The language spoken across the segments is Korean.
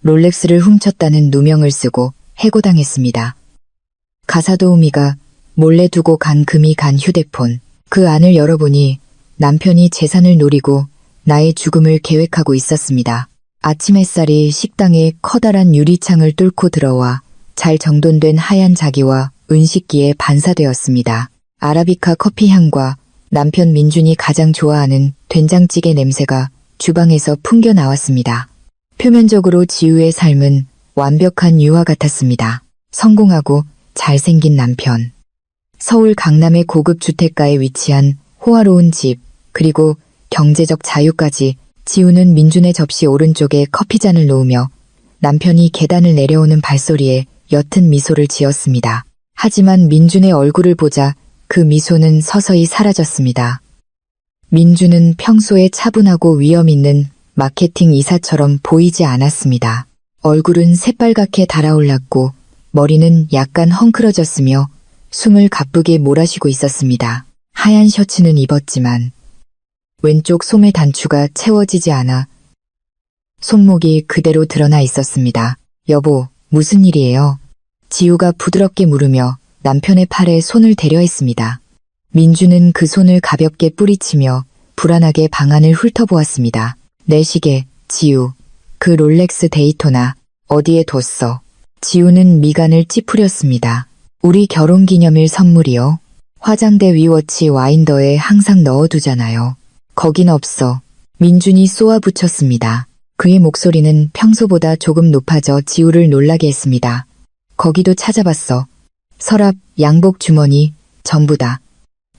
롤렉스를 훔쳤다는 누명을 쓰고 해고당했습니다. 가사도우미가 몰래 두고 간 금이 간 휴대폰. 그 안을 열어보니 남편이 재산을 노리고 나의 죽음을 계획하고 있었습니다. 아침 햇살이 식당에 커다란 유리창을 뚫고 들어와 잘 정돈된 하얀 자기와 은식기에 반사되었습니다. 아라비카 커피 향과 남편 민준이 가장 좋아하는 된장찌개 냄새가 주방에서 풍겨 나왔습니다. 표면적으로 지우의 삶은 완벽한 유화 같았습니다. 성공하고 잘생긴 남편. 서울 강남의 고급 주택가에 위치한 호화로운 집, 그리고 경제적 자유까지. 지우는 민준의 접시 오른쪽에 커피잔을 놓으며 남편이 계단을 내려오는 발소리에 옅은 미소를 지었습니다. 하지만 민준의 얼굴을 보자 그 미소는 서서히 사라졌습니다. 민준은 평소에 차분하고 위험 있는 마케팅 이사처럼 보이지 않았습니다. 얼굴은 새빨갛게 달아올랐고 머리는 약간 헝클어졌으며 숨을 가쁘게 몰아쉬고 있었습니다. 하얀 셔츠는 입었지만 왼쪽 소매 단추가 채워지지 않아 손목이 그대로 드러나 있었습니다. 여보, 무슨 일이에요? 지우가 부드럽게 물으며 남편의 팔에 손을 대려 했습니다. 민주는 그 손을 가볍게 뿌리치며 불안하게 방안을 훑어보았습니다. 내 시계, 지우. 그 롤렉스 데이토나 어디에 뒀어? 지우는 미간을 찌푸렸습니다. 우리 결혼기념일 선물이요. 화장대 위워치 와인더에 항상 넣어두잖아요. 거긴 없어. 민준이 쏘아붙였습니다. 그의 목소리는 평소보다 조금 높아져 지우를 놀라게 했습니다. 거기도 찾아봤어. 서랍, 양복 주머니, 전부 다.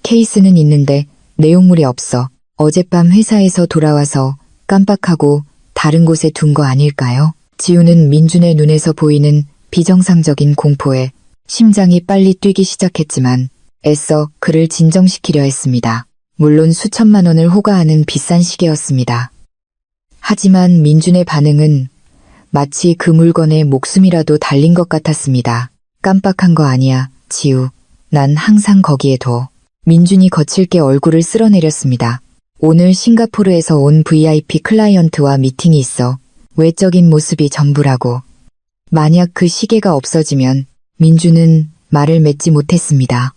케이스는 있는데 내용물이 없어. 어젯밤 회사에서 돌아와서 깜빡하고 다른 곳에 둔 거 아닐까요? 지우는 민준의 눈에서 보이는 비정상적인 공포에 심장이 빨리 뛰기 시작했지만 애써 그를 진정시키려 했습니다. 물론 수천만 원을 호가하는 비싼 시계였습니다. 하지만 민준의 반응은 마치 그 물건에 목숨이라도 달린 것 같았습니다. 깜빡한 거 아니야, 지우. 난 항상 거기에 둬. 민준이 거칠게 얼굴을 쓸어내렸습니다. 오늘 싱가포르에서 온 VIP 클라이언트와 미팅이 있어. 외적인 모습이 전부라고. 만약 그 시계가 없어지면 민준은 말을 맺지 못했습니다.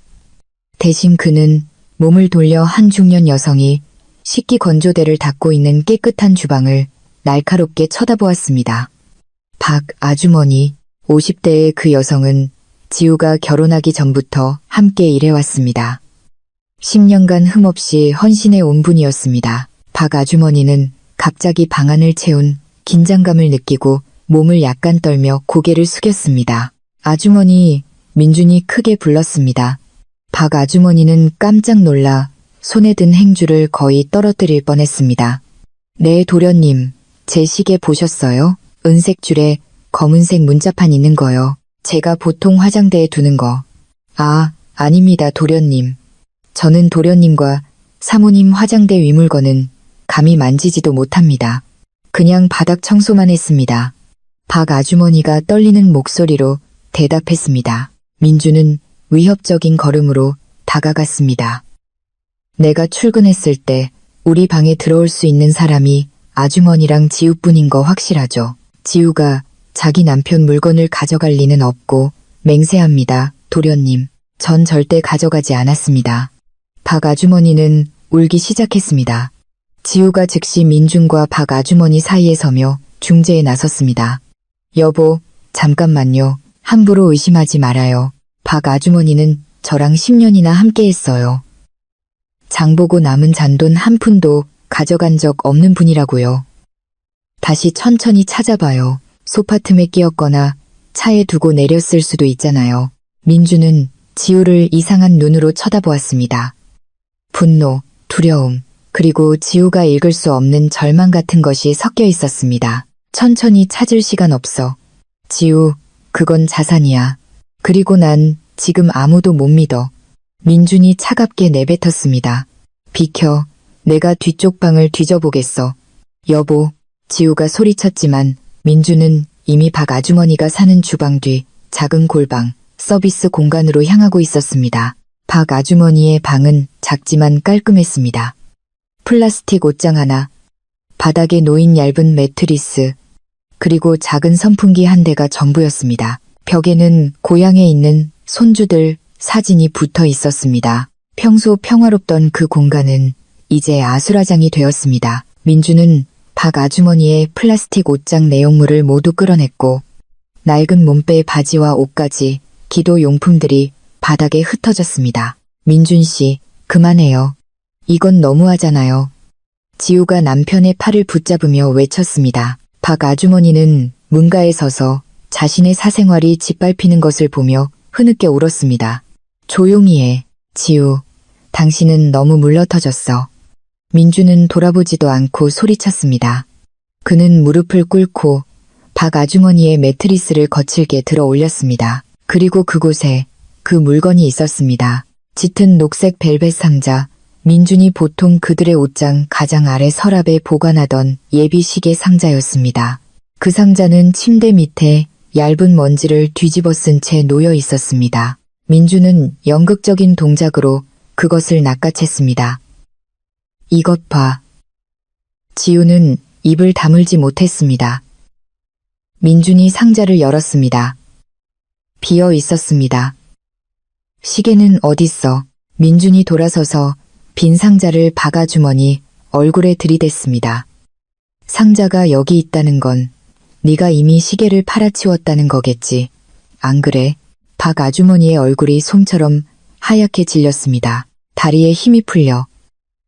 대신 그는 몸을 돌려 한 중년 여성이 식기 건조대를 닦고 있는 깨끗한 주방을 날카롭게 쳐다보았습니다. 박 아주머니, 50대의 그 여성은 지우가 결혼하기 전부터 함께 일해왔습니다. 10년간 흠없이 헌신해 온 분이었습니다. 박 아주머니는 갑자기 방안을 채운 긴장감을 느끼고 몸을 약간 떨며 고개를 숙였습니다. 아주머니, 민준이 크게 불렀습니다. 박 아주머니는 깜짝 놀라 손에 든 행주를 거의 떨어뜨릴 뻔했습니다. 네, 도련님, 제 시계 보셨어요? 은색 줄에 검은색 문자판 있는 거요. 제가 보통 화장대에 두는 거. 아, 아닙니다, 도련님. 저는 도련님과 사모님 화장대 위물건은 감히 만지지도 못합니다. 그냥 바닥 청소만 했습니다. 박 아주머니가 떨리는 목소리로 대답했습니다. 민주는 위협적인 걸음으로 다가갔습니다. 내가 출근했을 때 우리 방에 들어올 수 있는 사람이 아주머니랑 지우뿐인 거 확실하죠. 지우가 자기 남편 물건을 가져갈 리는 없고 맹세합니다, 도련님. 전 절대 가져가지 않았습니다. 박 아주머니는 울기 시작했습니다. 지우가 즉시 민준과 박 아주머니 사이에 서며 중재에 나섰습니다. 여보, 잠깐만요. 함부로 의심하지 말아요. 박 아주머니는 저랑 10년이나 함께 했어요. 장보고 남은 잔돈 한 푼도 가져간 적 없는 분이라고요. 다시 천천히 찾아봐요. 소파 틈에 끼었거나 차에 두고 내렸을 수도 있잖아요. 민주는 지우를 이상한 눈으로 쳐다보았습니다. 분노, 두려움, 그리고 지우가 읽을 수 없는 절망 같은 것이 섞여 있었습니다. 천천히 찾을 시간 없어. 지우, 그건 자산이야. 그리고 난 지금 아무도 못 믿어. 민준이 차갑게 내뱉었습니다. 비켜, 내가 뒤쪽 방을 뒤져보겠어. 여보, 지우가 소리쳤지만 민준은 이미 박 아주머니가 사는 주방 뒤 작은 골방, 서비스 공간으로 향하고 있었습니다. 박 아주머니의 방은 작지만 깔끔했습니다. 플라스틱 옷장 하나, 바닥에 놓인 얇은 매트리스, 그리고 작은 선풍기 한 대가 전부였습니다. 벽에는 고향에 있는 손주들 사진이 붙어 있었습니다. 평소 평화롭던 그 공간은 이제 아수라장이 되었습니다. 민주는 박 아주머니의 플라스틱 옷장 내용물을 모두 끌어냈고 낡은 몸빼 바지와 옷까지 기도 용품들이 바닥에 흩어졌습니다. 민준 씨, 그만해요. 이건 너무하잖아요. 지우가 남편의 팔을 붙잡으며 외쳤습니다. 박 아주머니는 문가에 서서 자신의 사생활이 짓밟히는 것을 보며 흐느껴 울었습니다. 조용히 해, 지우. 당신은 너무 물러터졌어. 민주는 돌아보지도 않고 소리쳤습니다. 그는 무릎을 꿇고 박 아주머니의 매트리스를 거칠게 들어 올렸습니다. 그리고 그곳에 그 물건이 있었습니다. 짙은 녹색 벨벳 상자. 민준이 보통 그들의 옷장 가장 아래 서랍에 보관하던 예비 시계 상자였습니다. 그 상자는 침대 밑에 얇은 먼지를 뒤집어 쓴 채 놓여 있었습니다. 민준은 연극적인 동작으로 그것을 낚아챘습니다. 이것 봐. 지우는 입을 다물지 못했습니다. 민준이 상자를 열었습니다. 비어 있었습니다. 시계는 어딨어? 민준이 돌아서서 빈 상자를 박 아주머니 얼굴에 들이댔습니다. 상자가 여기 있다는 건 네가 이미 시계를 팔아치웠다는 거겠지. 안 그래? 박 아주머니의 얼굴이 솜처럼 하얗게 질렸습니다. 다리에 힘이 풀려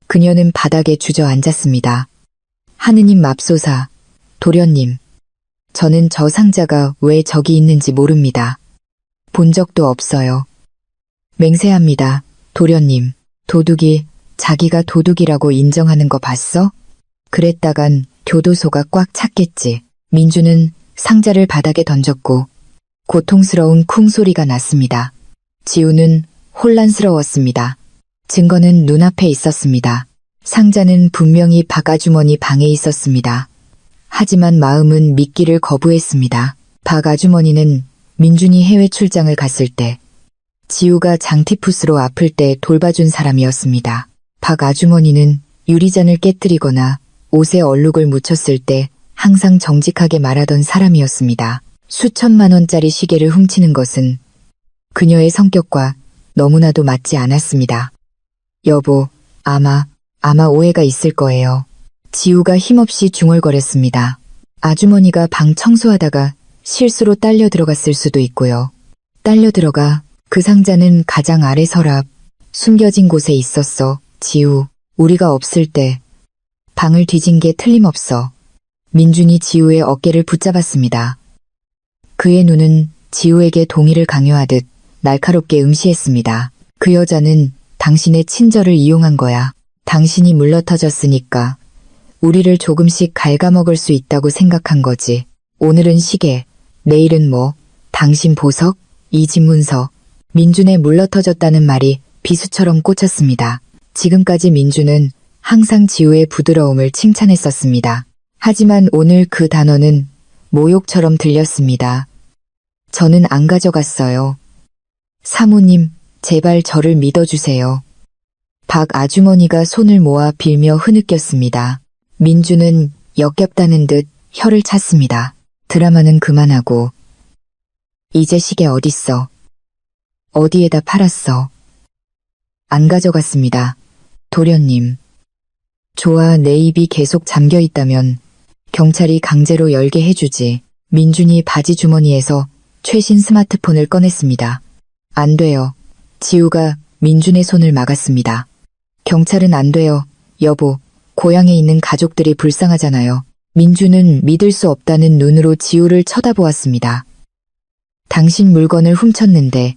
그녀는 바닥에 주저앉았습니다. 하느님 맙소사, 도련님. 저는 저 상자가 왜 저기 있는지 모릅니다. 본 적도 없어요. 맹세합니다, 도련님. 도둑이 자기가 도둑이라고 인정하는 거 봤어? 그랬다간 교도소가 꽉 찼겠지. 민주는 상자를 바닥에 던졌고 고통스러운 쿵 소리가 났습니다. 지우는 혼란스러웠습니다. 증거는 눈앞에 있었습니다. 상자는 분명히 박 아주머니 방에 있었습니다. 하지만 마음은 믿기를 거부했습니다. 박 아주머니는 민준이 해외 출장을 갔을 때 지우가 장티푸스로 아플 때 돌봐준 사람이었습니다. 박 아주머니는 유리잔을 깨뜨리거나 옷에 얼룩을 묻혔을 때 항상 정직하게 말하던 사람이었습니다. 수천만 원짜리 시계를 훔치는 것은 그녀의 성격과 너무나도 맞지 않았습니다. 여보, 아마 오해가 있을 거예요. 지우가 힘없이 중얼거렸습니다. 아주머니가 방 청소하다가 실수로 딸려 들어갔을 수도 있고요. 딸려 들어가. 그 상자는 가장 아래 서랍, 숨겨진 곳에 있었어. 지우, 우리가 없을 때 방을 뒤진 게 틀림없어. 민준이 지우의 어깨를 붙잡았습니다. 그의 눈은 지우에게 동의를 강요하듯 날카롭게 응시했습니다. 그 여자는 당신의 친절을 이용한 거야. 당신이 물러터졌으니까 우리를 조금씩 갉아먹을 수 있다고 생각한 거지. 오늘은 시계, 내일은 뭐, 당신 보석, 이 집 문서. 민준의 물러터졌다는 말이 비수처럼 꽂혔습니다. 지금까지 민준은 항상 지우의 부드러움을 칭찬했었습니다. 하지만 오늘 그 단어는 모욕처럼 들렸습니다. 저는 안 가져갔어요. 사모님, 제발 저를 믿어주세요. 박 아주머니가 손을 모아 빌며 흐느꼈습니다. 민준은 역겹다는 듯 혀를 찼습니다. 드라마는 그만하고 이제 시계 어딨어? 어디에다 팔았어? 안 가져갔습니다. 도련님. 좋아, 내 입이 계속 잠겨 있다면 경찰이 강제로 열게 해주지. 민준이 바지 주머니에서 최신 스마트폰을 꺼냈습니다. 안 돼요. 지우가 민준의 손을 막았습니다. 경찰은 안 돼요. 여보, 고향에 있는 가족들이 불쌍하잖아요. 민준은 믿을 수 없다는 눈으로 지우를 쳐다보았습니다. 당신 물건을 훔쳤는데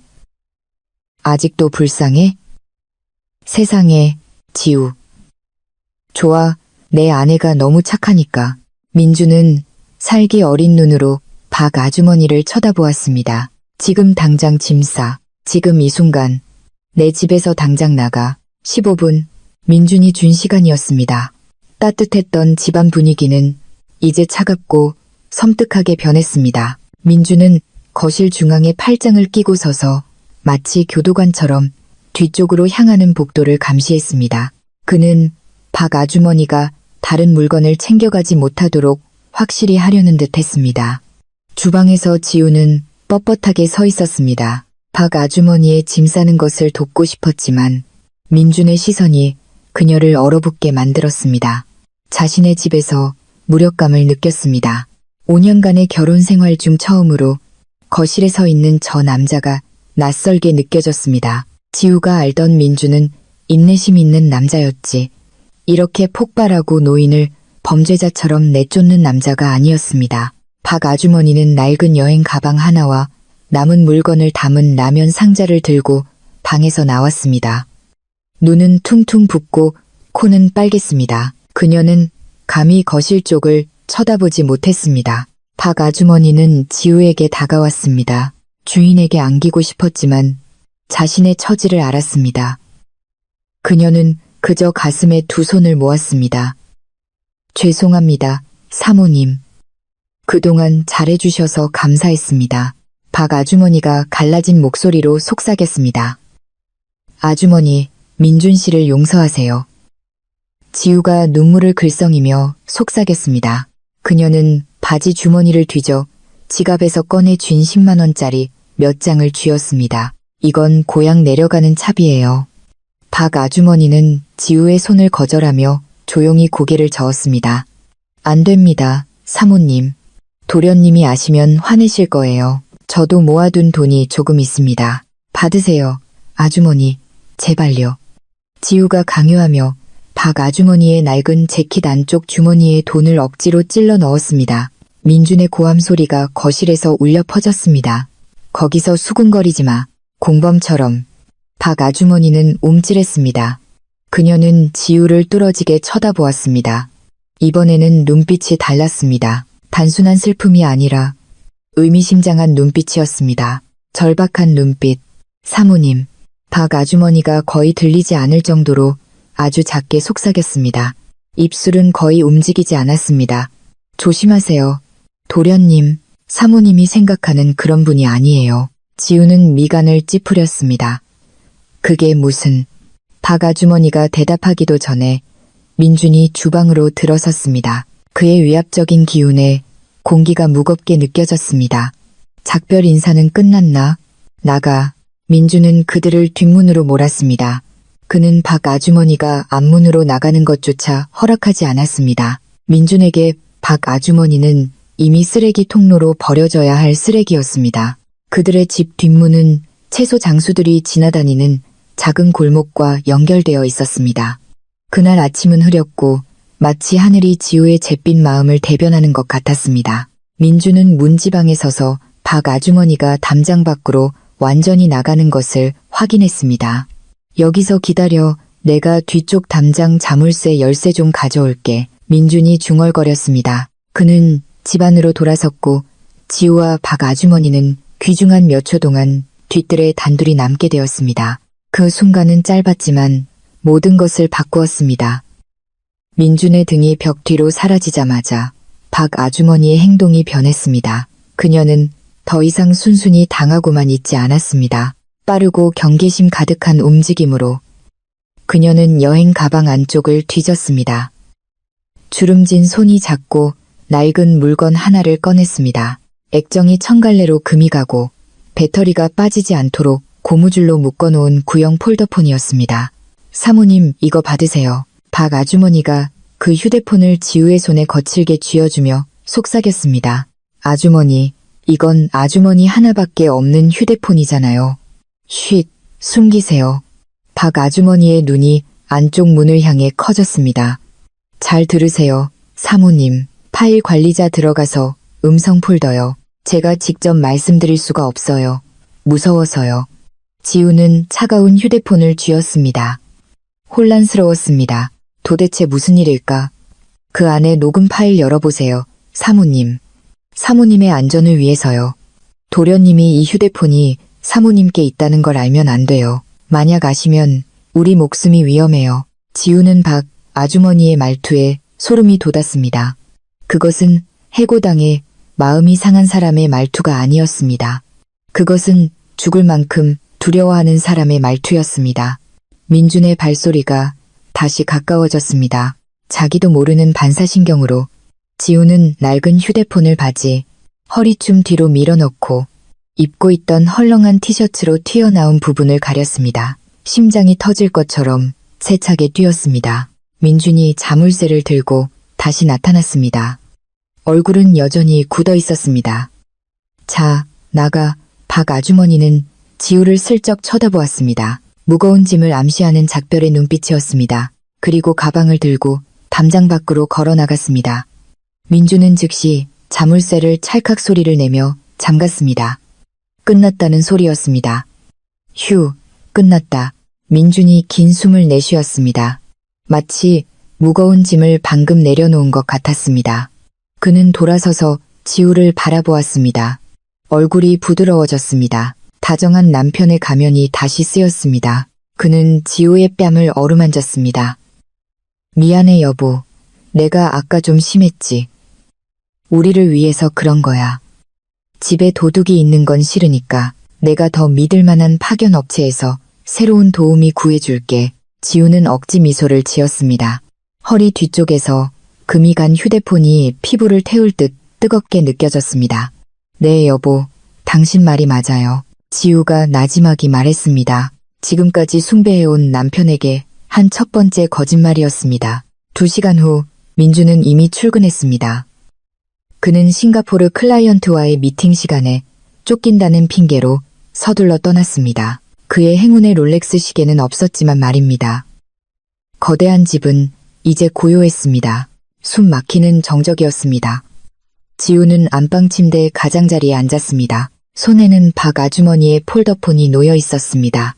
아직도 불쌍해? 세상에, 지우. 좋아, 내 아내가 너무 착하니까. 민주는 살기 어린 눈으로 박 아주머니를 쳐다보았습니다. 지금 당장 짐 싸. 지금 이 순간. 내 집에서 당장 나가. 15분. 민준이 준 시간이었습니다. 따뜻했던 집안 분위기는 이제 차갑고 섬뜩하게 변했습니다. 민준은 거실 중앙에 팔짱을 끼고 서서 마치 교도관처럼 뒤쪽으로 향하는 복도를 감시했습니다. 그는 박 아주머니가 다른 물건을 챙겨가지 못하도록 확실히 하려는 듯 했습니다. 주방에서 지우는 뻣뻣하게 서 있었습니다. 박 아주머니의 짐 싸는 것을 돕고 싶었지만 민준의 시선이 그녀를 얼어붙게 만들었습니다. 자신의 집에서 무력감을 느꼈습니다. 5년간의 결혼 생활 중 처음으로 거실에 서 있는 저 남자가 낯설게 느껴졌습니다. 지우가 알던 민준은 인내심 있는 남자였지. 이렇게 폭발하고 노인을 범죄자처럼 내쫓는 남자가 아니었습니다. 박 아주머니는 낡은 여행 가방 하나와 남은 물건을 담은 라면 상자를 들고 방에서 나왔습니다. 눈은 퉁퉁 붓고 코는 빨갰습니다. 그녀는 감히 거실 쪽을 쳐다보지 못했습니다. 박 아주머니는 지우에게 다가왔습니다. 주인에게 안기고 싶었지만 자신의 처지를 알았습니다. 그녀는 그저 가슴에 두 손을 모았습니다. 죄송합니다, 사모님. 그동안 잘해주셔서 감사했습니다. 박 아주머니가 갈라진 목소리로 속삭였습니다. 아주머니, 민준 씨를 용서하세요. 지우가 눈물을 글썽이며 속삭였습니다. 그녀는 바지 주머니를 뒤져 지갑에서 꺼내 쥔 10만 원짜리 몇 장을 쥐었습니다. 이건 고향 내려가는 차비예요. 박 아주머니는 지우의 손을 거절하며 조용히 고개를 저었습니다. 안 됩니다, 사모님. 도련님이 아시면 화내실 거예요. 저도 모아둔 돈이 조금 있습니다. 받으세요, 아주머니. 제발요. 지우가 강요하며 박 아주머니의 낡은 재킷 안쪽 주머니에 돈을 억지로 찔러 넣었습니다. 민준의 고함 소리가 거실에서 울려 퍼졌습니다. 거기서 수군거리지 마. 공범처럼. 박 아주머니는 움찔했습니다. 그녀는 지우를 뚫어지게 쳐다보았습니다. 이번에는 눈빛이 달랐습니다. 단순한 슬픔이 아니라 의미심장한 눈빛이었습니다. 절박한 눈빛. 사모님. 박 아주머니가 거의 들리지 않을 정도로 아주 작게 속삭였습니다. 입술은 거의 움직이지 않았습니다. 조심하세요. 도련님, 사모님이 생각하는 그런 분이 아니에요. 지우는 미간을 찌푸렸습니다. 그게 무슨... 박 아주머니가 대답하기도 전에 민준이 주방으로 들어섰습니다. 그의 위압적인 기운에 공기가 무겁게 느껴졌습니다. 작별 인사는 끝났나? 나가. 민준은 그들을 뒷문으로 몰았습니다. 그는 박 아주머니가 앞문으로 나가는 것조차 허락하지 않았습니다. 민준에게 박 아주머니는 이미 쓰레기 통로로 버려져야 할 쓰레기였습니다. 그들의 집 뒷문은 채소 장수들이 지나다니는 작은 골목과 연결되어 있었습니다. 그날 아침은 흐렸고 마치 하늘이 지우의 잿빛 마음을 대변하는 것 같았습니다. 민준은 문지방에 서서 박 아주머니가 담장 밖으로 완전히 나가는 것을 확인했습니다. 여기서 기다려. 내가 뒤쪽 담장 자물쇠 열쇠 좀 가져올게. 민준이 중얼거렸습니다. 그는 집 안으로 돌아섰고 지우와 박 아주머니는 귀중한 몇 초 동안 뒷뜰에 단둘이 남게 되었습니다. 그 순간은 짧았지만 모든 것을 바꾸었습니다. 민준의 등이 벽 뒤로 사라지자마자 박 아주머니의 행동이 변했습니다. 그녀는 더 이상 순순히 당하고만 있지 않았습니다. 빠르고 경계심 가득한 움직임으로 그녀는 여행 가방 안쪽을 뒤졌습니다. 주름진 손이 작고 낡은 물건 하나를 꺼냈습니다. 액정이 천갈래로 금이 가고 배터리가 빠지지 않도록 고무줄로 묶어놓은 구형 폴더폰이었습니다. 사모님, 이거 받으세요. 박 아주머니가 그 휴대폰을 지우의 손에 거칠게 쥐어주며 속삭였습니다. 아주머니, 이건 아주머니 하나밖에 없는 휴대폰이잖아요. 쉿, 숨기세요. 박 아주머니의 눈이 안쪽 문을 향해 커졌습니다. 잘 들으세요, 사모님. 파일 관리자 들어가서 음성 폴더요. 제가 직접 말씀드릴 수가 없어요. 무서워서요. 지우는 차가운 휴대폰을 쥐었습니다. 혼란스러웠습니다. 도대체 무슨 일일까? 그 안에 녹음 파일 열어보세요, 사모님. 사모님의 안전을 위해서요. 도련님이 이 휴대폰이 사모님께 있다는 걸 알면 안 돼요. 만약 아시면 우리 목숨이 위험해요. 지우는 박 아주머니의 말투에 소름이 돋았습니다. 그것은 해고당해 마음이 상한 사람의 말투가 아니었습니다. 그것은 죽을 만큼 두려워하는 사람의 말투였습니다. 민준의 발소리가 다시 가까워졌습니다. 자기도 모르는 반사신경으로 지우는 낡은 휴대폰을 바지, 허리춤 뒤로 밀어넣고 입고 있던 헐렁한 티셔츠로 튀어나온 부분을 가렸습니다. 심장이 터질 것처럼 세차게 뛰었습니다. 민준이 자물쇠를 들고 다시 나타났습니다. 얼굴은 여전히 굳어 있었습니다. 자, 나가. 박 아주머니는 지우를 슬쩍 쳐다보았습니다. 무거운 짐을 암시하는 작별의 눈빛이었습니다. 그리고 가방을 들고 담장 밖으로 걸어 나갔습니다. 민주는 즉시 자물쇠를 찰칵 소리를 내며 잠갔습니다. 끝났다는 소리였습니다. 휴, 끝났다. 민준이 긴 숨을 내쉬었습니다. 마치 무거운 짐을 방금 내려놓은 것 같았습니다. 그는 돌아서서 지우를 바라보았습니다. 얼굴이 부드러워졌습니다. 다정한 남편의 가면이 다시 쓰였습니다. 그는 지우의 뺨을 어루만졌습니다. 미안해 여보. 내가 아까 좀 심했지. 우리를 위해서 그런 거야. 집에 도둑이 있는 건 싫으니까 내가 더 믿을 만한 파견 업체에서 새로운 도우미 구해줄게. 지우는 억지 미소를 지었습니다. 허리 뒤쪽에서 금이 간 휴대폰이 피부를 태울 듯 뜨겁게 느껴졌습니다. 네 여보, 당신 말이 맞아요. 지우가 나지막이 말했습니다. 지금까지 숭배해온 남편에게 한 첫 번째 거짓말이었습니다. 2시간 후 민주는 이미 출근했습니다. 그는 싱가포르 클라이언트와의 미팅 시간에 쫓긴다는 핑계로 서둘러 떠났습니다. 그의 행운의 롤렉스 시계는 없었지만 말입니다. 거대한 집은 이제 고요했습니다. 숨 막히는 정적이었습니다. 지우는 안방 침대 가장자리에 앉았습니다. 손에는 박 아주머니의 폴더폰이 놓여 있었습니다.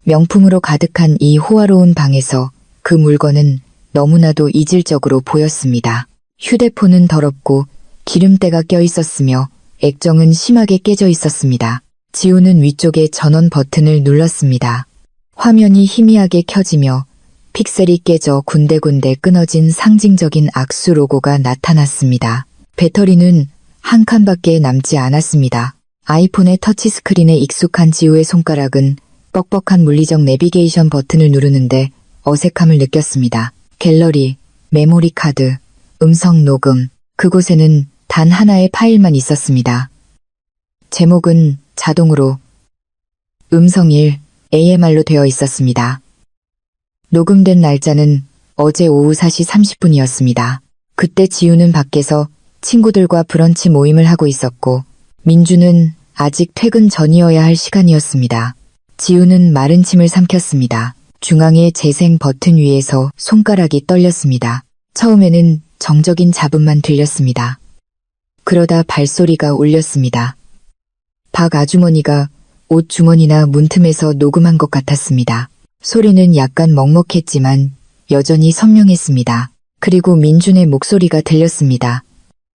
명품으로 가득한 이 호화로운 방에서 그 물건은 너무나도 이질적으로 보였습니다. 휴대폰은 더럽고 기름때가 껴 있었으며 액정은 심하게 깨져 있었습니다. 지우는 위쪽의 전원 버튼을 눌렀습니다. 화면이 희미하게 켜지며 픽셀이 깨져 군데군데 끊어진 상징적인 악수 로고가 나타났습니다. 배터리는 한 칸밖에 남지 않았습니다. 아이폰의 터치스크린에 익숙한 지우의 손가락은 뻑뻑한 물리적 내비게이션 버튼을 누르는데 어색함을 느꼈습니다. 갤러리, 메모리 카드, 음성 녹음, 그곳에는 단 하나의 파일만 있었습니다. 제목은 자동으로 음성 1, AMR로 되어 있었습니다. 녹음된 날짜는 어제 오후 4시 30분이었습니다. 그때 지우는 밖에서 친구들과 브런치 모임을 하고 있었고 민주는 아직 퇴근 전이어야 할 시간이었습니다. 지우는 마른 침을 삼켰습니다. 중앙의 재생 버튼 위에서 손가락이 떨렸습니다. 처음에는 정적인 잡음만 들렸습니다. 그러다 발소리가 울렸습니다. 박 아주머니가 옷 주머니나 문틈에서 녹음한 것 같았습니다. 소리는 약간 먹먹했지만 여전히 선명했습니다. 그리고 민준의 목소리가 들렸습니다.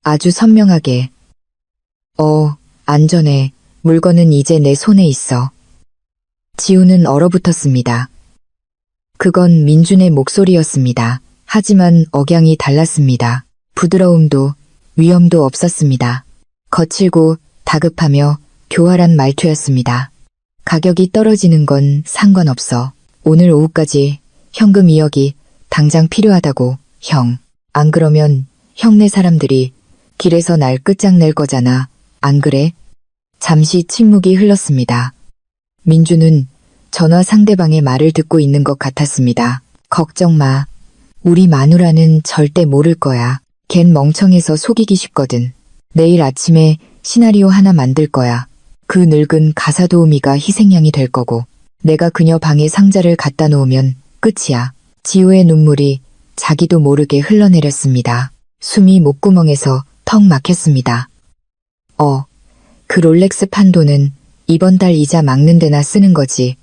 아주 선명하게. 안전해. 물건은 이제 내 손에 있어. 지우는 얼어붙었습니다. 그건 민준의 목소리였습니다. 하지만 억양이 달랐습니다. 부드러움도 위험도 없었습니다. 거칠고 다급하며 교활한 말투였습니다. 가격이 떨어지는 건 상관없어. 오늘 오후까지 현금 2억이 당장 필요하다고, 형. 안 그러면 형네 사람들이 길에서 날 끝장낼 거잖아. 안 그래? 잠시 침묵이 흘렀습니다. 민주는 전화 상대방의 말을 듣고 있는 것 같았습니다. 걱정 마. 우리 마누라는 절대 모를 거야. 걘 멍청해서 속이기 쉽거든. 내일 아침에 시나리오 하나 만들 거야. 그 늙은 가사 도우미가 희생양이 될 거고 내가 그녀 방에 상자를 갖다 놓으면 끝이야. 지우의 눈물이 자기도 모르게 흘러내렸습니다. 숨이 목구멍에서 턱 막혔습니다. 그 롤렉스 판도는 이번 달 이자 막는 데나 쓰는 거지.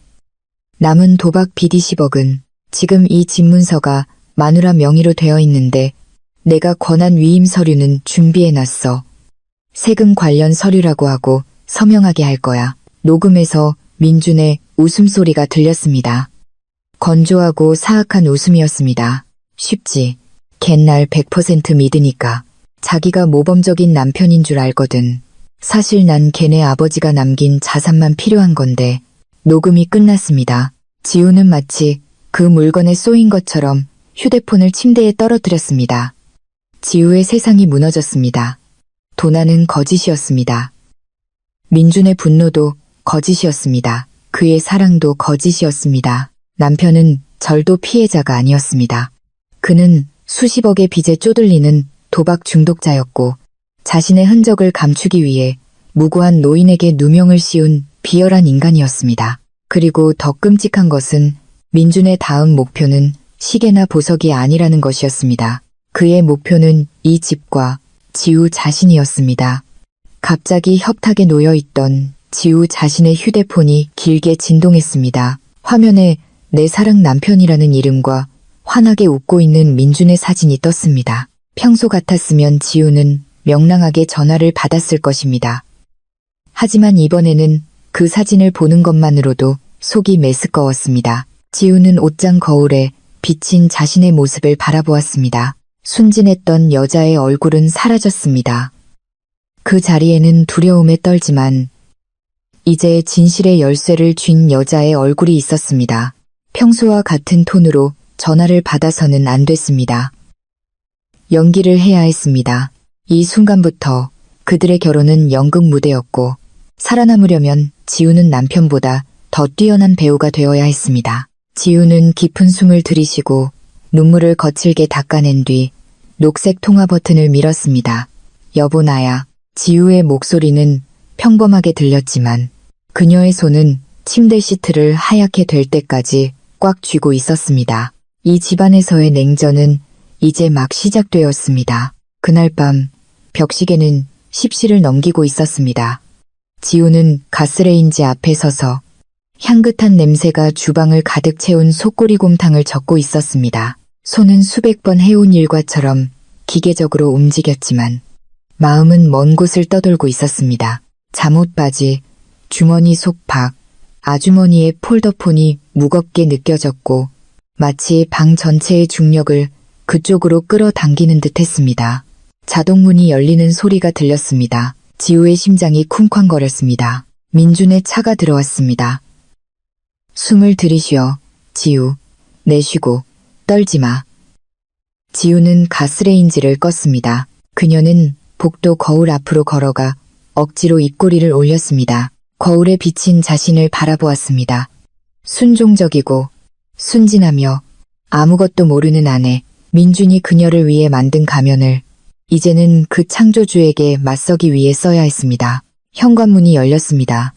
남은 도박 BD 10억은 지금 이 집문서가 마누라 명의로 되어 있는데 내가 권한 위임 서류는 준비해놨어. 세금 관련 서류라고 하고 서명하게 할 거야. 녹음에서 민준의 웃음소리가 들렸습니다. 건조하고 사악한 웃음이었습니다. 쉽지. 걘 날 100% 믿으니까. 자기가 모범적인 남편인 줄 알거든. 사실 난 걔네 아버지가 남긴 자산만 필요한 건데. 녹음이 끝났습니다. 지우는 마치 그 물건에 쏘인 것처럼 휴대폰을 침대에 떨어뜨렸습니다. 지우의 세상이 무너졌습니다. 도난은 거짓이었습니다. 민준의 분노도 거짓이었습니다. 그의 사랑도 거짓이었습니다. 남편은 절도 피해자가 아니었습니다. 그는 수십억의 빚에 쪼들리는 도박 중독자였고 자신의 흔적을 감추기 위해 무고한 노인에게 누명을 씌운 비열한 인간이었습니다. 그리고 더 끔찍한 것은 민준의 다음 목표는 시계나 보석이 아니라는 것이었습니다. 그의 목표는 이 집과 지우 자신이었습니다. 갑자기 협탁에 놓여있던 지우 자신의 휴대폰이 길게 진동했습니다. 화면에 내 사랑 남편이라는 이름과 환하게 웃고 있는 민준의 사진이 떴습니다. 평소 같았으면 지우는 명랑하게 전화를 받았을 것입니다. 하지만 이번에는 그 사진을 보는 것만으로도 속이 메스꺼웠습니다. 지우는 옷장 거울에 비친 자신의 모습을 바라보았습니다. 순진했던 여자의 얼굴은 사라졌습니다. 그 자리에는 두려움에 떨지만 이제 진실의 열쇠를 쥔 여자의 얼굴이 있었습니다. 평소와 같은 톤으로 전화를 받아서는 안 됐습니다. 연기를 해야 했습니다. 이 순간부터 그들의 결혼은 연극 무대였고 살아남으려면 지우는 남편보다 더 뛰어난 배우가 되어야 했습니다. 지우는 깊은 숨을 들이쉬고 눈물을 거칠게 닦아낸 뒤 녹색 통화 버튼을 밀었습니다. 여보 나야. 지우의 목소리는 평범하게 들렸지만 그녀의 손은 침대 시트를 하얗게 될 때까지 꽉 쥐고 있었습니다. 이 집안에서의 냉전은 이제 막 시작되었습니다. 그날 밤 벽시계는 10시를 넘기고 있었습니다. 지우는 가스레인지 앞에 서서 향긋한 냄새가 주방을 가득 채운 속꼬리곰탕을 젓고 있었습니다. 손은 수백 번 해온 일과처럼 기계적으로 움직였지만 마음은 먼 곳을 떠돌고 있었습니다. 잠옷바지, 주머니 속박, 아주머니의 폴더폰이 무겁게 느껴졌고 마치 방 전체의 중력을 그쪽으로 끌어당기는 듯 했습니다. 자동문이 열리는 소리가 들렸습니다. 지우의 심장이 쿵쾅거렸습니다. 민준의 차가 들어왔습니다. 숨을 들이쉬어. 지우. 내쉬고. 떨지 마. 지우는 가스레인지를 껐습니다. 그녀는 복도 거울 앞으로 걸어가 억지로 입꼬리를 올렸습니다. 거울에 비친 자신을 바라보았습니다. 순종적이고 순진하며 아무것도 모르는 아내 민준이 그녀를 위해 만든 가면을 이제는 그 창조주에게 맞서기 위해 써야 했습니다. 현관문이 열렸습니다.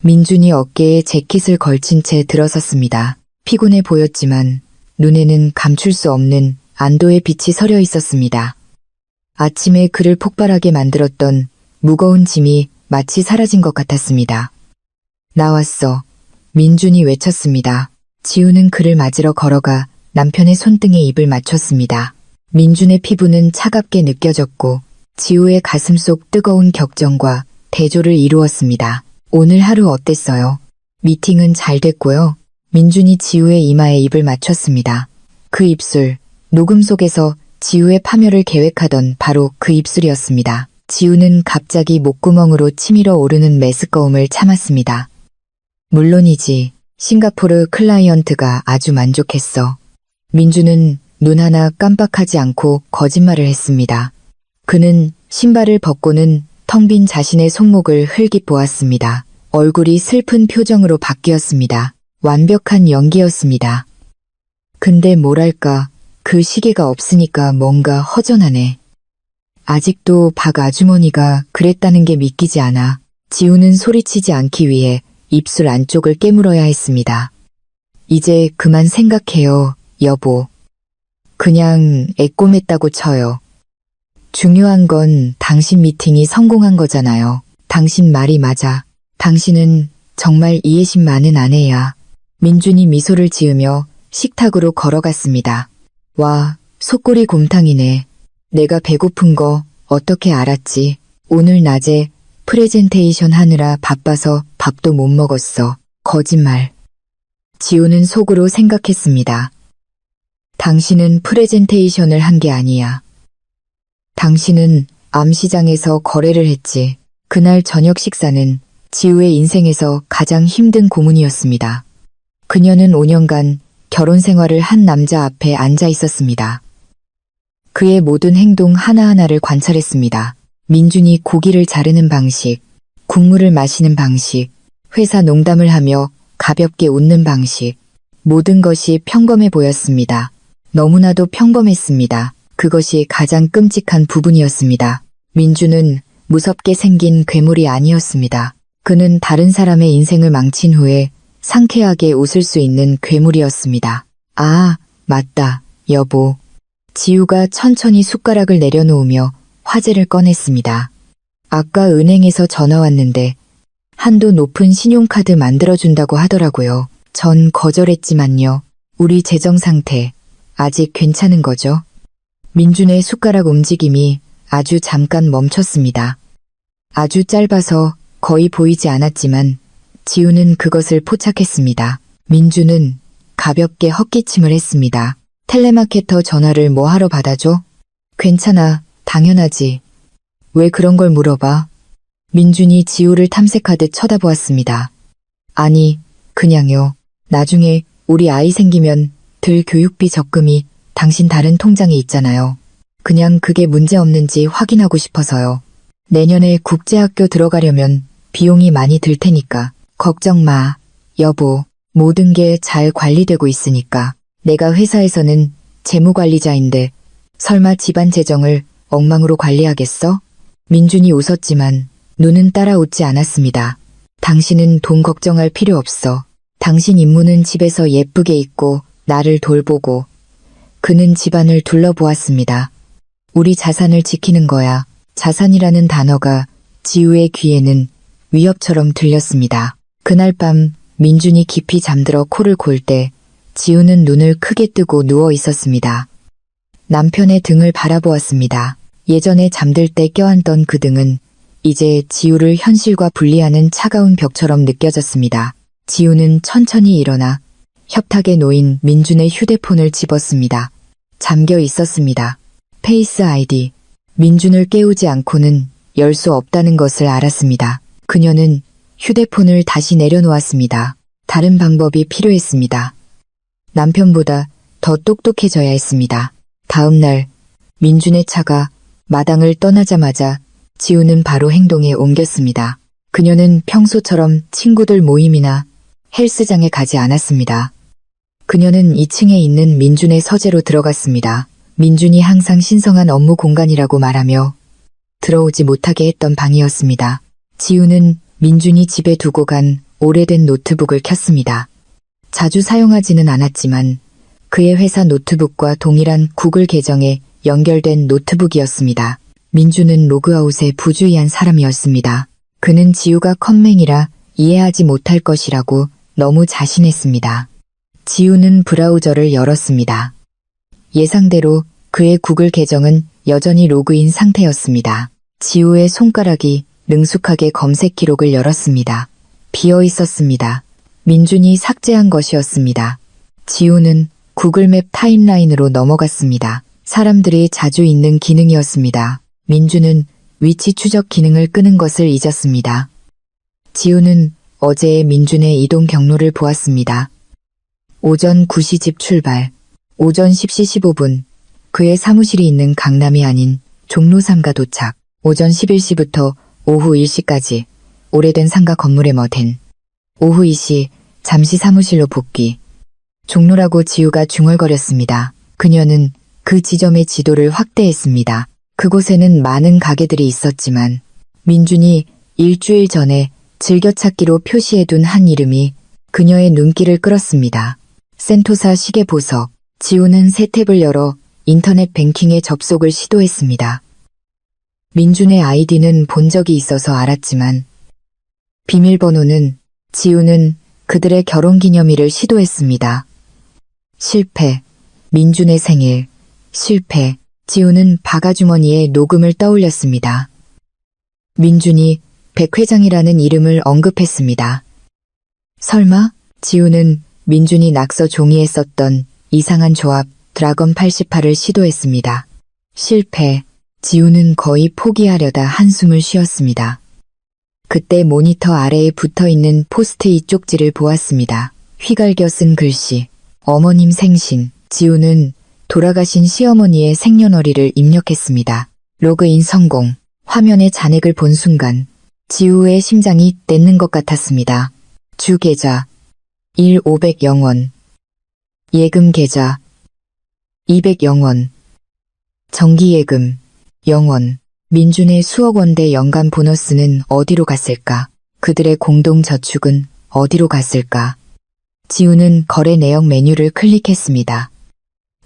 민준이 어깨에 재킷을 걸친 채 들어섰습니다. 피곤해 보였지만 눈에는 감출 수 없는 안도의 빛이 서려 있었습니다. 아침에 그를 폭발하게 만들었던 무거운 짐이 마치 사라진 것 같았습니다. 나왔어. 민준이 외쳤습니다. 지우는 그를 맞으러 걸어가 남편의 손등에 입을 맞췄습니다. 민준의 피부는 차갑게 느껴졌고 지우의 가슴 속 뜨거운 격정과 대조를 이루었습니다. 오늘 하루 어땠어요? 미팅은 잘 됐고요. 민준이 지우의 이마에 입을 맞췄습니다. 그 입술, 녹음 속에서 지우의 파멸을 계획하던 바로 그 입술이었습니다. 지우는 갑자기 목구멍으로 치밀어 오르는 메스꺼움을 참았습니다. 물론이지. 싱가포르 클라이언트가 아주 만족했어. 민준은 눈 하나 깜빡하지 않고 거짓말을 했습니다. 그는 신발을 벗고는 텅 빈 자신의 손목을 흘깃 보았습니다. 얼굴이 슬픈 표정으로 바뀌었습니다. 완벽한 연기였습니다. 근데 뭐랄까, 그 시계가 없으니까 뭔가 허전하네. 아직도 박 아주머니가 그랬다는 게 믿기지 않아. 지우는 소리치지 않기 위해 입술 안쪽을 깨물어야 했습니다. 이제 그만 생각해요, 여보. 그냥 애꼬맸다고 쳐요. 중요한 건 당신 미팅이 성공한 거잖아요. 당신 말이 맞아. 당신은 정말 이해심 많은 아내야. 민준이 미소를 지으며 식탁으로 걸어갔습니다. 와, 속꼬리 곰탕이네. 내가 배고픈 거 어떻게 알았지? 오늘 낮에 프레젠테이션 하느라 바빠서 밥도 못 먹었어. 거짓말. 지우는 속으로 생각했습니다. 당신은 프레젠테이션을 한 게 아니야. 당신은 암시장에서 거래를 했지. 그날 저녁 식사는 지우의 인생에서 가장 힘든 고문이었습니다. 그녀는 5년간 결혼 생활을 한 남자 앞에 앉아 있었습니다. 그의 모든 행동 하나하나를 관찰했습니다. 민준이 고기를 자르는 방식, 국물을 마시는 방식, 회사 농담을 하며 가볍게 웃는 방식, 모든 것이 평범해 보였습니다. 너무나도 평범했습니다. 그것이 가장 끔찍한 부분이었습니다. 민준은 무섭게 생긴 괴물이 아니었습니다. 그는 다른 사람의 인생을 망친 후에 상쾌하게 웃을 수 있는 괴물이었습니다. 아, 맞다, 여보. 지우가 천천히 숟가락을 내려놓으며 화제를 꺼냈습니다. 아까 은행에서 전화 왔는데 한도 높은 신용카드 만들어준다고 하더라고요. 전 거절했지만요. 우리 재정 상태 아직 괜찮은 거죠? 민준의 숟가락 움직임이 아주 잠깐 멈췄습니다. 아주 짧아서 거의 보이지 않았지만 지우는 그것을 포착했습니다. 민준은 가볍게 헛기침을 했습니다. 텔레마케터 전화를 뭐 하러 받아줘? 괜찮아, 당연하지. 왜 그런 걸 물어봐? 민준이 지우를 탐색하듯 쳐다보았습니다. 아니, 그냥요. 나중에 우리 아이 생기면 들 교육비 적금이 당신 다른 통장에 있잖아요. 그냥 그게 문제 없는지 확인하고 싶어서요. 내년에 국제학교 들어가려면 비용이 많이 들 테니까. 걱정 마, 여보. 모든 게 잘 관리되고 있으니까. 내가 회사에서는 재무관리자인데 설마 집안 재정을 엉망으로 관리하겠어? 민준이 웃었지만 눈은 따라 웃지 않았습니다. 당신은 돈 걱정할 필요 없어. 당신 임무는 집에서 예쁘게 있고 나를 돌보고. 그는 집안을 둘러보았습니다. 우리 자산을 지키는 거야. 자산이라는 단어가 지우의 귀에는 위협처럼 들렸습니다. 그날 밤 민준이 깊이 잠들어 코를 골 때 지우는 눈을 크게 뜨고 누워 있었습니다. 남편의 등을 바라보았습니다. 예전에 잠들 때 껴안던 그 등은 이제 지우를 현실과 분리하는 차가운 벽처럼 느껴졌습니다. 지우는 천천히 일어나 협탁에 놓인 민준의 휴대폰을 집었습니다. 잠겨 있었습니다. 페이스 아이디. 민준을 깨우지 않고는 열 수 없다는 것을 알았습니다. 그녀는 휴대폰을 다시 내려놓았습니다. 다른 방법이 필요했습니다. 남편보다 더 똑똑해져야 했습니다. 다음 날 민준의 차가 마당을 떠나자마자 지우는 바로 행동에 옮겼습니다. 그녀는 평소처럼 친구들 모임이나 헬스장에 가지 않았습니다. 그녀는 2층에 있는 민준의 서재로 들어갔습니다. 민준이 항상 신성한 업무 공간이라고 말하며 들어오지 못하게 했던 방이었습니다. 지우는 민준이 집에 두고 간 오래된 노트북을 켰습니다. 자주 사용하지는 않았지만 그의 회사 노트북과 동일한 구글 계정에 연결된 노트북이었습니다. 민준은 로그아웃에 부주의한 사람이었습니다. 그는 지우가 컴맹이라 이해하지 못할 것이라고 너무 자신했습니다. 지우는 브라우저를 열었습니다. 예상대로 그의 구글 계정은 여전히 로그인 상태였습니다. 지우의 손가락이 능숙하게 검색 기록을 열었습니다. 비어 있었습니다. 민준이 삭제한 것이었습니다. 지우는 구글맵 타임라인으로 넘어갔습니다. 사람들이 자주 있는 기능이었습니다. 민준은 위치 추적 기능을 끄는 것을 잊었습니다. 지우는 어제의 민준의 이동 경로를 보았습니다. 오전 9시 집 출발, 오전 10시 15분, 그의 사무실이 있는 강남이 아닌 종로 3가 도착, 오전 11시부터 오후 1시까지 오래된 상가 건물에 머댄, 오후 2시 잠시 사무실로 복귀. 종로라고 지우가 중얼거렸습니다. 그녀는 그 지점의 지도를 확대했습니다. 그곳에는 많은 가게들이 있었지만 민준이 일주일 전에 즐겨찾기로 표시해둔 한 이름이 그녀의 눈길을 끌었습니다. 센토사 시계 보석. 지우는 새 탭을 열어 인터넷 뱅킹에 접속을 시도했습니다. 민준의 아이디는 본 적이 있어서 알았지만 비밀번호는 지우는 그들의 결혼기념일을 시도했습니다. 실패. 민준의 생일. 실패. 지우는 바가주머니에 녹음을 떠올렸습니다. 민준이 백 회장이라는 이름을 언급했습니다. 설마? 지우는 민준이 낙서 종이에 썼던 이상한 조합 드라건 88을 시도했습니다. 실패. 지우는 거의 포기하려다 한숨을 쉬었습니다. 그때 모니터 아래에 붙어있는 포스트잇 쪽지를 보았습니다. 휘갈겨 쓴 글씨. 어머님 생신. 지우는 돌아가신 시어머니의 생년월일을 입력했습니다. 로그인 성공. 화면에 잔액을 본 순간 지우의 심장이 뗀는 것 같았습니다. 주 계좌 1,500원, 예금 계좌 200원, 정기예금 0원. 민준의 수억 원대 연간 보너스는 어디로 갔을까? 그들의 공동 저축은 어디로 갔을까? 지우는 거래 내역 메뉴를 클릭했습니다.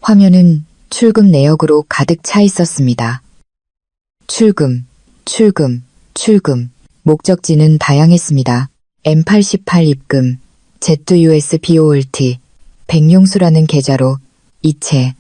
화면은 출금 내역으로 가득 차 있었습니다. 출금, 출금, 출금. 목적지는 다양했습니다. M88 입금, ZUSBOLT, 백용수라는 계좌로 이체.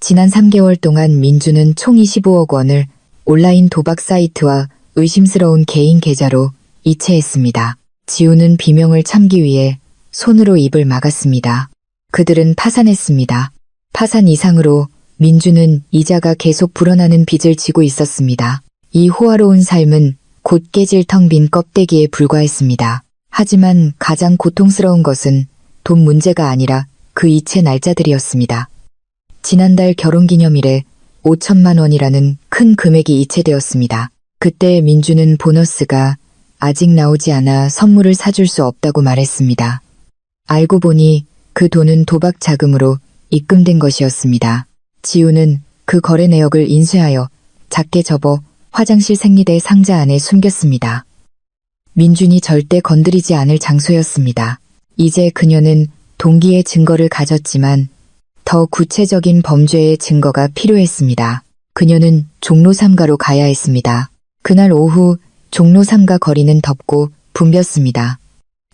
지난 3개월 동안 민주는 총 25억 원을 온라인 도박 사이트와 의심스러운 개인 계좌로 이체했습니다. 지우는 비명을 참기 위해 손으로 입을 막았습니다. 그들은 파산했습니다. 파산 이상으로 민주는 이자가 계속 불어나는 빚을 지고 있었습니다. 이 호화로운 삶은 곧 깨질 텅 빈 껍데기에 불과했습니다. 하지만 가장 고통스러운 것은 돈 문제가 아니라 그 이체 날짜들이었습니다. 지난달 결혼기념일에 5천만 원이라는 큰 금액이 이체되었습니다. 그때 민주는 보너스가 아직 나오지 않아 선물을 사줄 수 없다고 말했습니다. 알고 보니 그 돈은 도박 자금으로 입금된 것이었습니다. 지우는 그 거래 내역을 인쇄하여 작게 접어 화장실 생리대 상자 안에 숨겼습니다. 민준이 절대 건드리지 않을 장소였습니다. 이제 그녀는 동기의 증거를 가졌지만 더 구체적인 범죄의 증거가 필요했습니다. 그녀는 종로 3가로 가야 했습니다. 그날 오후 종로 3가 거리는 덥고 붐볐습니다.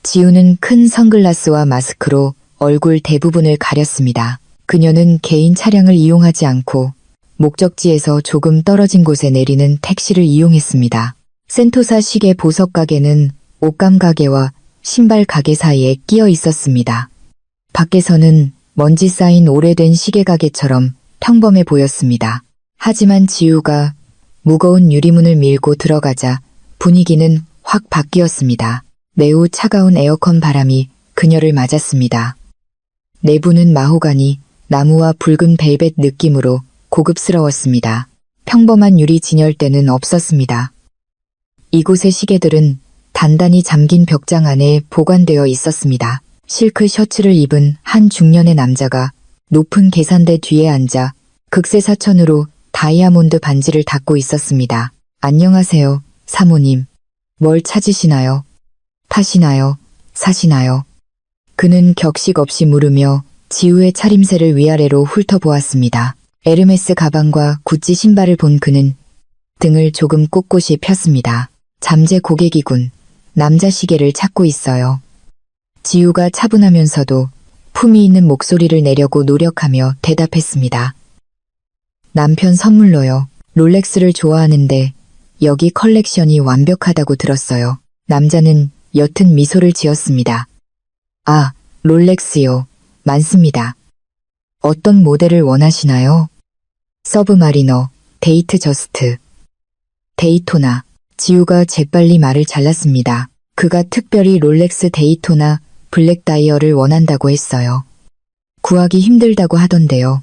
지우는 큰 선글라스와 마스크로 얼굴 대부분을 가렸습니다. 그녀는 개인 차량을 이용하지 않고 목적지에서 조금 떨어진 곳에 내리는 택시를 이용했습니다. 센토사 시계 보석 가게는 옷감 가게와 신발 가게 사이에 끼어 있었습니다. 밖에서는 먼지 쌓인 오래된 시계 가게처럼 평범해 보였습니다. 하지만 지우가 무거운 유리문을 밀고 들어가자 분위기는 확 바뀌었습니다. 매우 차가운 에어컨 바람이 그녀를 맞았습니다. 내부는 마호가니, 나무와 붉은 벨벳 느낌으로 고급스러웠습니다. 평범한 유리 진열대는 없었습니다. 이곳의 시계들은 단단히 잠긴 벽장 안에 보관되어 있었습니다. 실크 셔츠를 입은 한 중년의 남자가 높은 계산대 뒤에 앉아 극세사천으로 다이아몬드 반지를 닫고 있었습니다. 안녕하세요, 사모님. 뭘 찾으시나요? 파시나요? 사시나요? 그는 격식 없이 물으며 지우의 차림새를 위아래로 훑어보았습니다. 에르메스 가방과 구찌 신발을 본 그는 등을 조금 꼿꼿이 폈습니다. 잠재 고객이군. 남자 시계를 찾고 있어요. 지우가 차분하면서도 품위 있는 목소리를 내려고 노력하며 대답했습니다. 남편 선물로요. 롤렉스를 좋아하는데 여기 컬렉션이 완벽하다고 들었어요. 남자는 옅은 미소를 지었습니다. 아, 롤렉스요. 많습니다. 어떤 모델을 원하시나요? 서브마리너, 데이트 저스트, 데이토나. 지우가 재빨리 말을 잘랐습니다. 그가 특별히 롤렉스 데이토나 블랙 다이얼을 원한다고 했어요. 구하기 힘들다고 하던데요.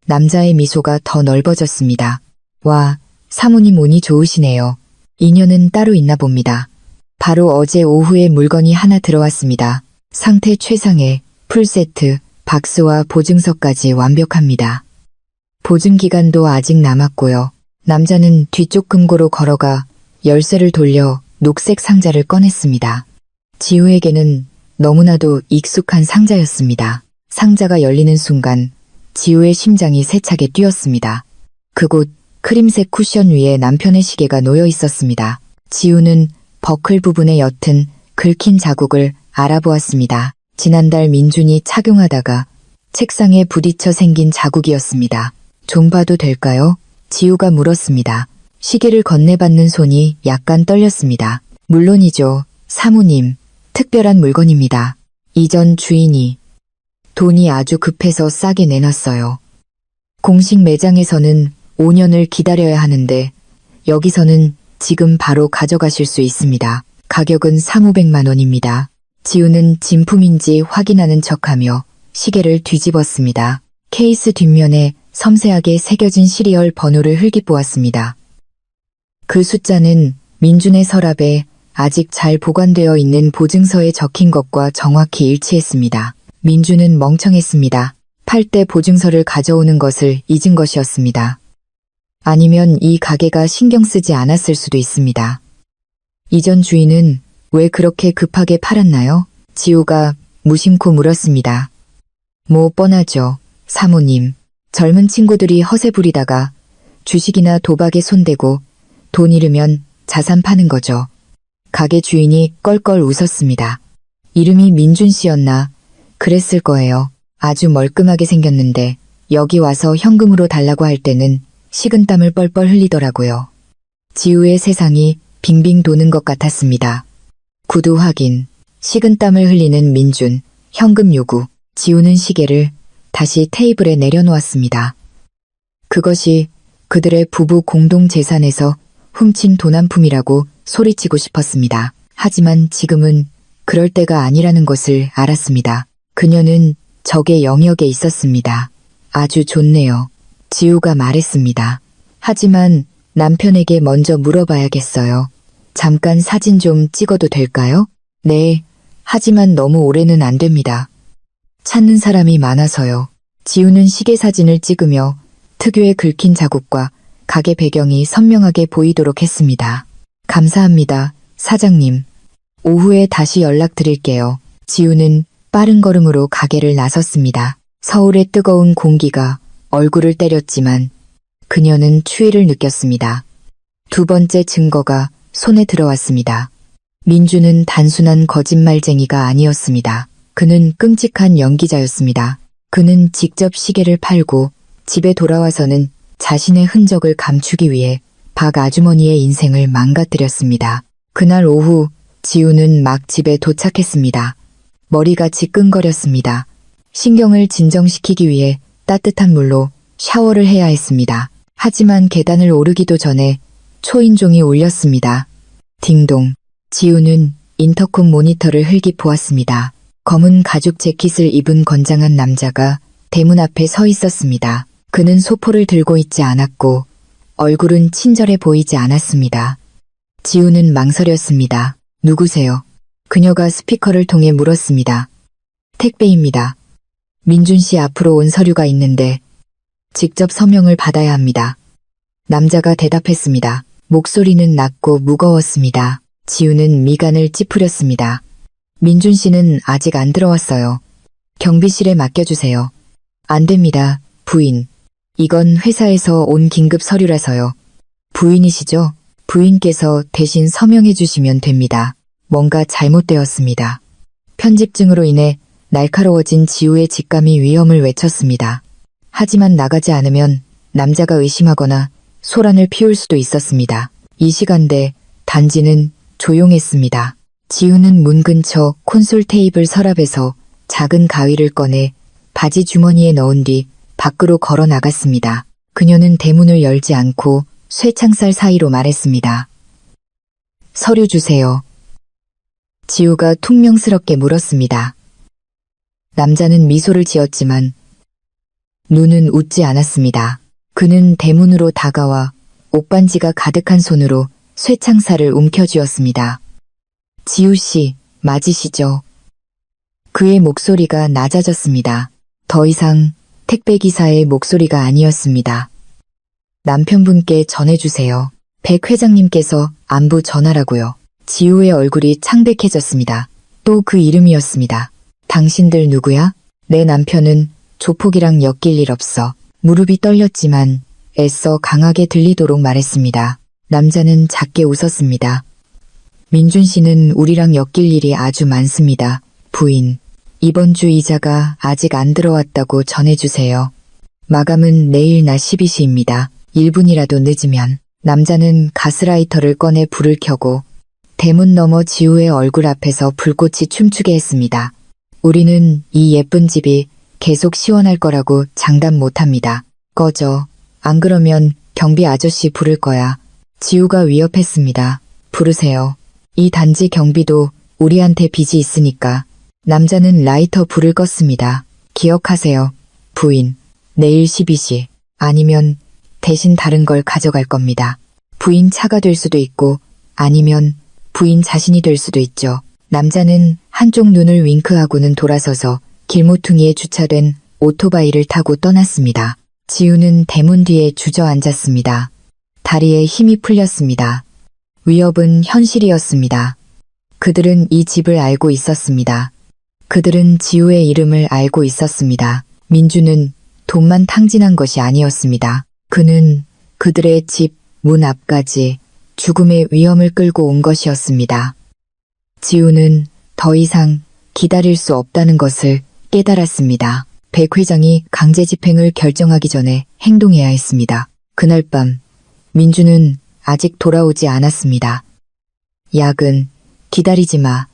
남자의 미소가 더 넓어졌습니다. 와, 사모님 운이 좋으시네요. 인연은 따로 있나 봅니다. 바로 어제 오후에 물건이 하나 들어왔습니다. 상태 최상의 풀세트, 박스와 보증서까지 완벽합니다. 보증기간도 아직 남았고요. 남자는 뒤쪽 금고로 걸어가 열쇠를 돌려 녹색 상자를 꺼냈습니다. 지우에게는 너무나도 익숙한 상자였습니다. 상자가 열리는 순간 지우의 심장이 세차게 뛰었습니다. 그곳 크림색 쿠션 위에 남편의 시계가 놓여 있었습니다. 지우는 버클 부분의 옅은 긁힌 자국을 알아보았습니다. 지난달 민준이 착용하다가 책상에 부딪혀 생긴 자국이었습니다. 좀 봐도 될까요? 지우가 물었습니다. 시계를 건네받는 손이 약간 떨렸습니다. 물론이죠, 사모님. 특별한 물건입니다. 이전 주인이 돈이 아주 급해서 싸게 내놨어요. 공식 매장에서는 5년을 기다려야 하는데 여기서는 지금 바로 가져가실 수 있습니다. 가격은 3,500만 원입니다. 지우는 진품인지 확인하는 척하며 시계를 뒤집었습니다. 케이스 뒷면에 섬세하게 새겨진 시리얼 번호를 흘기보았습니다. 그 숫자는 민준의 서랍에 아직 잘 보관되어 있는 보증서에 적힌 것과 정확히 일치했습니다. 민준은 멍청했습니다. 팔 때 보증서를 가져오는 것을 잊은 것이었습니다. 아니면 이 가게가 신경 쓰지 않았을 수도 있습니다. 이전 주인은 왜 그렇게 급하게 팔았나요? 지우가 무심코 물었습니다. 뭐 뻔하죠. 사모님. 젊은 친구들이 허세 부리다가 주식이나 도박에 손대고 돈 잃으면 자산 파는 거죠. 가게 주인이 껄껄 웃었습니다. 이름이 민준 씨였나? 그랬을 거예요. 아주 멀끔하게 생겼는데 여기 와서 현금으로 달라고 할 때는 식은땀을 뻘뻘 흘리더라고요. 지우의 세상이 빙빙 도는 것 같았습니다. 구두 확인, 식은땀을 흘리는 민준, 현금 요구, 지우는 시계를 다시 테이블에 내려놓았습니다. 그것이 그들의 부부 공동 재산에서 훔친 돈 한 푼이라고 소리치고 싶었습니다. 하지만 지금은 그럴 때가 아니라는 것을 알았습니다. 그녀는 적의 영역에 있었습니다. 아주 좋네요. 지우가 말했습니다. 하지만 남편에게 먼저 물어봐야겠어요. 잠깐 사진 좀 찍어도 될까요? 네, 하지만 너무 오래는 안 됩니다. 찾는 사람이 많아서요. 지우는 시계 사진을 찍으며 특유의 긁힌 자국과 가게 배경이 선명하게 보이도록 했습니다. 감사합니다, 사장님. 오후에 다시 연락드릴게요. 지우는 빠른 걸음으로 가게를 나섰습니다. 서울의 뜨거운 공기가 얼굴을 때렸지만 그녀는 추위를 느꼈습니다. 두 번째 증거가 손에 들어왔습니다. 민주는 단순한 거짓말쟁이가 아니었습니다. 그는 끔찍한 연기자였습니다. 그는 직접 시계를 팔고 집에 돌아와서는 자신의 흔적을 감추기 위해 박 아주머니의 인생을 망가뜨렸습니다. 그날 오후 지우는 막 집에 도착했습니다. 머리가 지끈거렸습니다. 신경을 진정시키기 위해 따뜻한 물로 샤워를 해야 했습니다. 하지만 계단을 오르기도 전에 초인종이 울렸습니다. 딩동. 지우는 인터콤 모니터를 흘기보았습니다. 검은 가죽 재킷을 입은 건장한 남자가 대문 앞에 서 있었습니다. 그는 소포를 들고 있지 않았고 얼굴은 친절해 보이지 않았습니다. 지우는 망설였습니다. 누구세요? 그녀가 스피커를 통해 물었습니다. 택배입니다. 민준 씨 앞으로 온 서류가 있는데 직접 서명을 받아야 합니다. 남자가 대답했습니다. 목소리는 낮고 무거웠습니다. 지우는 미간을 찌푸렸습니다. 민준 씨는 아직 안 들어왔어요. 경비실에 맡겨주세요. 안 됩니다, 부인. 이건 회사에서 온 긴급 서류라서요. 부인이시죠? 부인께서 대신 서명해 주시면 됩니다. 뭔가 잘못되었습니다. 편집증으로 인해 날카로워진 지우의 직감이 위험을 외쳤습니다. 하지만 나가지 않으면 남자가 의심하거나 소란을 피울 수도 있었습니다. 이 시간대 단지는 조용했습니다. 지우는 문 근처 콘솔 테이블 서랍에서 작은 가위를 꺼내 바지 주머니에 넣은 뒤 밖으로 걸어 나갔습니다. 그녀는 대문을 열지 않고 쇠창살 사이로 말했습니다. 서류 주세요. 지우가 퉁명스럽게 물었습니다. 남자는 미소를 지었지만 눈은 웃지 않았습니다. 그는 대문으로 다가와 옷반지가 가득한 손으로 쇠창살을 움켜쥐었습니다. 지우 씨, 맞으시죠? 그의 목소리가 낮아졌습니다. 더 이상 택배기사의 목소리가 아니었습니다. 남편분께 전해주세요. 백 회장님께서 안부 전하라고요. 지우의 얼굴이 창백해졌습니다. 또 그 이름이었습니다. 당신들 누구야? 내 남편은 조폭이랑 엮일 일 없어. 무릎이 떨렸지만 애써 강하게 들리도록 말했습니다. 남자는 작게 웃었습니다. 민준 씨는 우리랑 엮일 일이 아주 많습니다. 부인. 이번 주 이자가 아직 안 들어왔다고 전해주세요. 마감은 내일 낮 12시입니다. 1분이라도 늦으면. 남자는 가스라이터를 꺼내 불을 켜고 대문 너머 지우의 얼굴 앞에서 불꽃이 춤추게 했습니다. 우리는 이 예쁜 집이 계속 시원할 거라고 장담 못합니다. 꺼져. 안 그러면 경비 아저씨 부를 거야. 지우가 위협했습니다. 부르세요. 이 단지 경비도 우리한테 빚이 있으니까. 남자는 라이터 불을 껐습니다. 기억하세요, 부인. 내일 12시. 아니면 대신 다른 걸 가져갈 겁니다. 부인 차가 될 수도 있고 아니면 부인 자신이 될 수도 있죠. 남자는 한쪽 눈을 윙크하고는 돌아서서 길모퉁이에 주차된 오토바이를 타고 떠났습니다. 지우는 대문 뒤에 주저앉았습니다. 다리에 힘이 풀렸습니다. 위협은 현실이었습니다. 그들은 이 집을 알고 있었습니다. 그들은 지우의 이름을 알고 있었습니다. 민주는 돈만 탕진한 것이 아니었습니다. 그는 그들의 집 문 앞까지 죽음의 위험을 끌고 온 것이었습니다. 지우는 더 이상 기다릴 수 없다는 것을 깨달았습니다. 백 회장이 강제 집행을 결정하기 전에 행동해야 했습니다. 그날 밤 민주는 아직 돌아오지 않았습니다. 야근, 기다리지 마.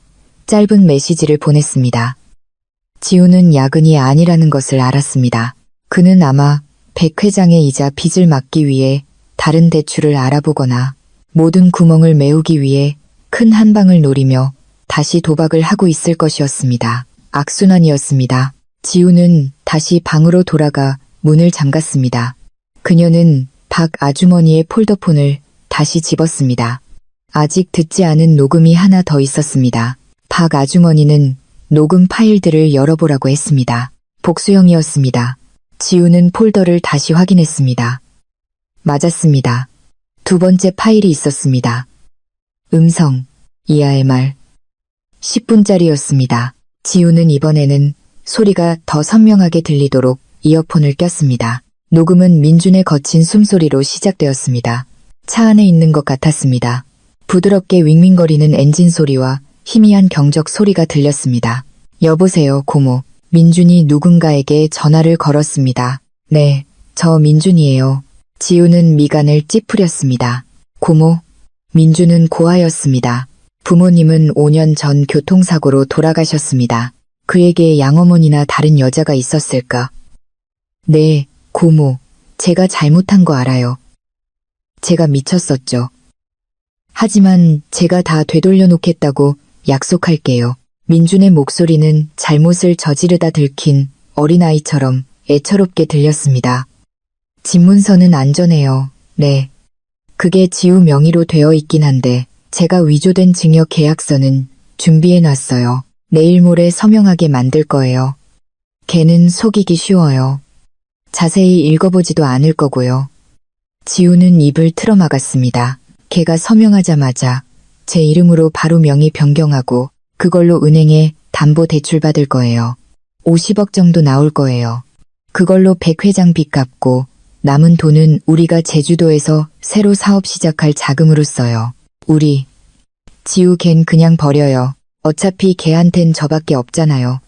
짧은 메시지를 보냈습니다. 지우는 야근이 아니라는 것을 알았습니다. 그는 아마 백 회장의 이자 빚을 막기 위해 다른 대출을 알아보거나 모든 구멍을 메우기 위해 큰 한 방을 노리며 다시 도박을 하고 있을 것이었습니다. 악순환이었습니다. 지우는 다시 방으로 돌아가 문을 잠갔습니다. 그녀는 박 아주머니의 폴더폰을 다시 집었습니다. 아직 듣지 않은 녹음이 하나 더 있었습니다. 박 아주머니는 녹음 파일들을 열어보라고 했습니다. 복수형이었습니다. 지우는 폴더를 다시 확인했습니다. 맞았습니다. 두 번째 파일이 있었습니다. 음성, 이하의 말. 10분짜리였습니다. 지우는 이번에는 소리가 더 선명하게 들리도록 이어폰을 꼈습니다. 녹음은 민준의 거친 숨소리로 시작되었습니다. 차 안에 있는 것 같았습니다. 부드럽게 윙윙거리는 엔진 소리와 희미한 경적 소리가 들렸습니다. 여보세요, 고모. 민준이 누군가에게 전화를 걸었습니다. 네, 저 민준이에요. 지우는 미간을 찌푸렸습니다. 고모, 민준은 고아였습니다. 부모님은 5년 전 교통사고로 돌아가셨습니다. 그에게 양어머니나 다른 여자가 있었을까? 네, 고모, 제가 잘못한 거 알아요. 제가 미쳤었죠. 하지만 제가 다 되돌려 놓겠다고 약속할게요. 민준의 목소리는 잘못을 저지르다 들킨 어린아이처럼 애처롭게 들렸습니다. 집문서는 안전해요. 네. 그게 지우 명의로 되어 있긴 한데 제가 위조된 증여 계약서는 준비해놨어요. 내일 모레 서명하게 만들 거예요. 걔는 속이기 쉬워요. 자세히 읽어보지도 않을 거고요. 지우는 입을 틀어막았습니다. 걔가 서명하자마자 제 이름으로 바로 명의 변경하고 그걸로 은행에 담보 대출 받을 거예요. 50억 정도 나올 거예요. 그걸로 백 회장 빚 갚고 남은 돈은 우리가 제주도에서 새로 사업 시작할 자금으로 써요. 우리. 지우 걘 그냥 버려요. 어차피 걔한텐 저밖에 없잖아요.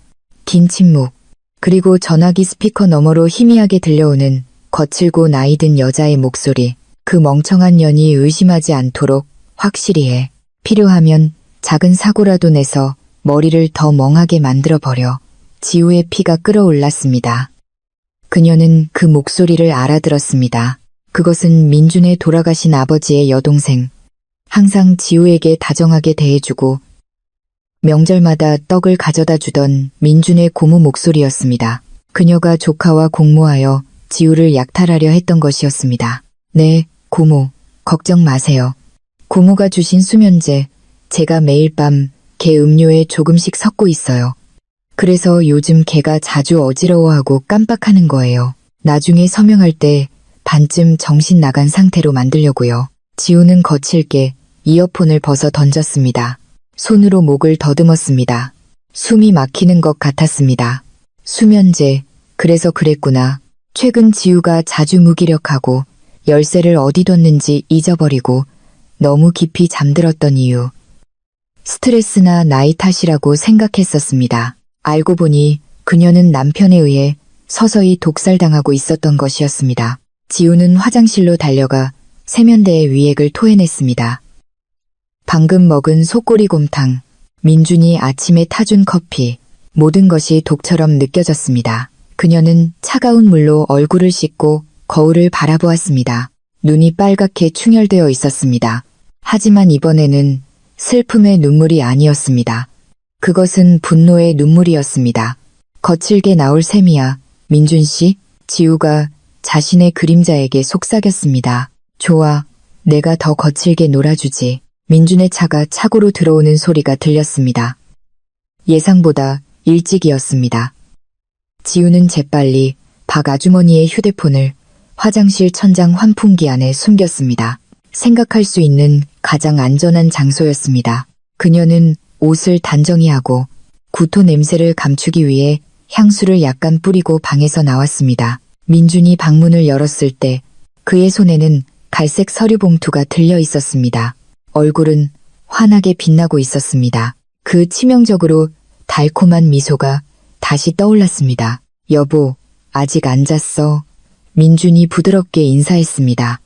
긴 침묵. 그리고 전화기 스피커 너머로 희미하게 들려오는 거칠고 나이든 여자의 목소리. 그 멍청한 년이 의심하지 않도록 확실히 해. 필요하면 작은 사고라도 내서 머리를 더 멍하게 만들어버려. 지우의 피가 끓어올랐습니다. 그녀는 그 목소리를 알아들었습니다. 그것은 민준의 돌아가신 아버지의 여동생. 항상 지우에게 다정하게 대해주고 명절마다 떡을 가져다 주던 민준의 고모 목소리였습니다. 그녀가 조카와 공모하여 지우를 약탈하려 했던 것이었습니다. 네, 고모, 걱정 마세요. 고모가 주신 수면제, 제가 매일 밤 걔 음료에 조금씩 섞고 있어요. 그래서 요즘 걔가 자주 어지러워하고 깜빡하는 거예요. 나중에 서명할 때 반쯤 정신 나간 상태로 만들려고요. 지우는 거칠게 이어폰을 벗어 던졌습니다. 손으로 목을 더듬었습니다. 숨이 막히는 것 같았습니다. 수면제, 그래서 그랬구나. 최근 지우가 자주 무기력하고 열쇠를 어디 뒀는지 잊어버리고 너무 깊이 잠들었던 이유. 스트레스나 나이 탓이라고 생각했었습니다. 알고 보니 그녀는 남편에 의해 서서히 독살당하고 있었던 것이었습니다. 지우는 화장실로 달려가 세면대에 위액을 토해냈습니다. 방금 먹은 속꼬리곰탕, 민준이 아침에 타준 커피, 모든 것이 독처럼 느껴졌습니다. 그녀는 차가운 물로 얼굴을 씻고 거울을 바라보았습니다. 눈이 빨갛게 충혈되어 있었습니다. 하지만 이번에는 슬픔의 눈물이 아니었습니다. 그것은 분노의 눈물이었습니다. 거칠게 나올 셈이야, 민준 씨. 지우가 자신의 그림자에게 속삭였습니다. 좋아, 내가 더 거칠게 놀아주지. 민준의 차가 차고로 들어오는 소리가 들렸습니다. 예상보다 일찍이었습니다. 지우는 재빨리 박 아주머니의 휴대폰을 화장실 천장 환풍기 안에 숨겼습니다. 생각할 수 있는 가장 안전한 장소였습니다. 그녀는 옷을 단정히 하고 구토 냄새를 감추기 위해 향수를 약간 뿌리고 방에서 나왔습니다. 민준이 방문을 열었을 때 그의 손에는 갈색 서류 봉투가 들려 있었습니다. 얼굴은 환하게 빛나고 있었습니다. 그 치명적으로 달콤한 미소가 다시 떠올랐습니다. 여보, 아직 안 잤어. 민준이 부드럽게 인사했습니다.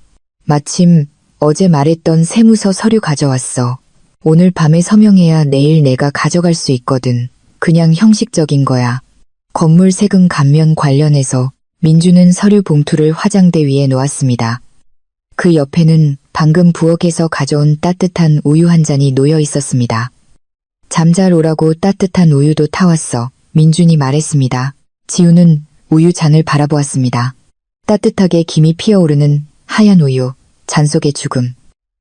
마침 어제 말했던 세무서 서류 가져왔어. 오늘 밤에 서명해야 내일 내가 가져갈 수 있거든. 그냥 형식적인 거야. 건물 세금 감면 관련해서 민준은 서류 봉투를 화장대 위에 놓았습니다. 그 옆에는 방금 부엌에서 가져온 따뜻한 우유 한 잔이 놓여 있었습니다. 잠잘 오라고 따뜻한 우유도 타왔어. 민준이 말했습니다. 지우는 우유 잔을 바라보았습니다. 따뜻하게 김이 피어오르는 하얀 우유, 잔 속의 죽음,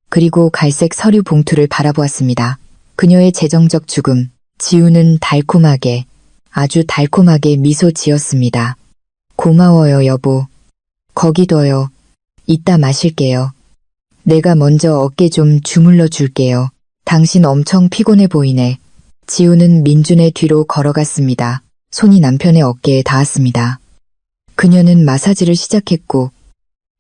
그리고 갈색 서류 봉투를 바라보았습니다. 그녀의 재정적 죽음, 지우는 달콤하게, 아주 달콤하게 미소 지었습니다. 고마워요, 여보. 거기 둬요. 이따 마실게요. 내가 먼저 어깨 좀 주물러 줄게요. 당신 엄청 피곤해 보이네. 지우는 민준의 뒤로 걸어갔습니다. 손이 남편의 어깨에 닿았습니다. 그녀는 마사지를 시작했고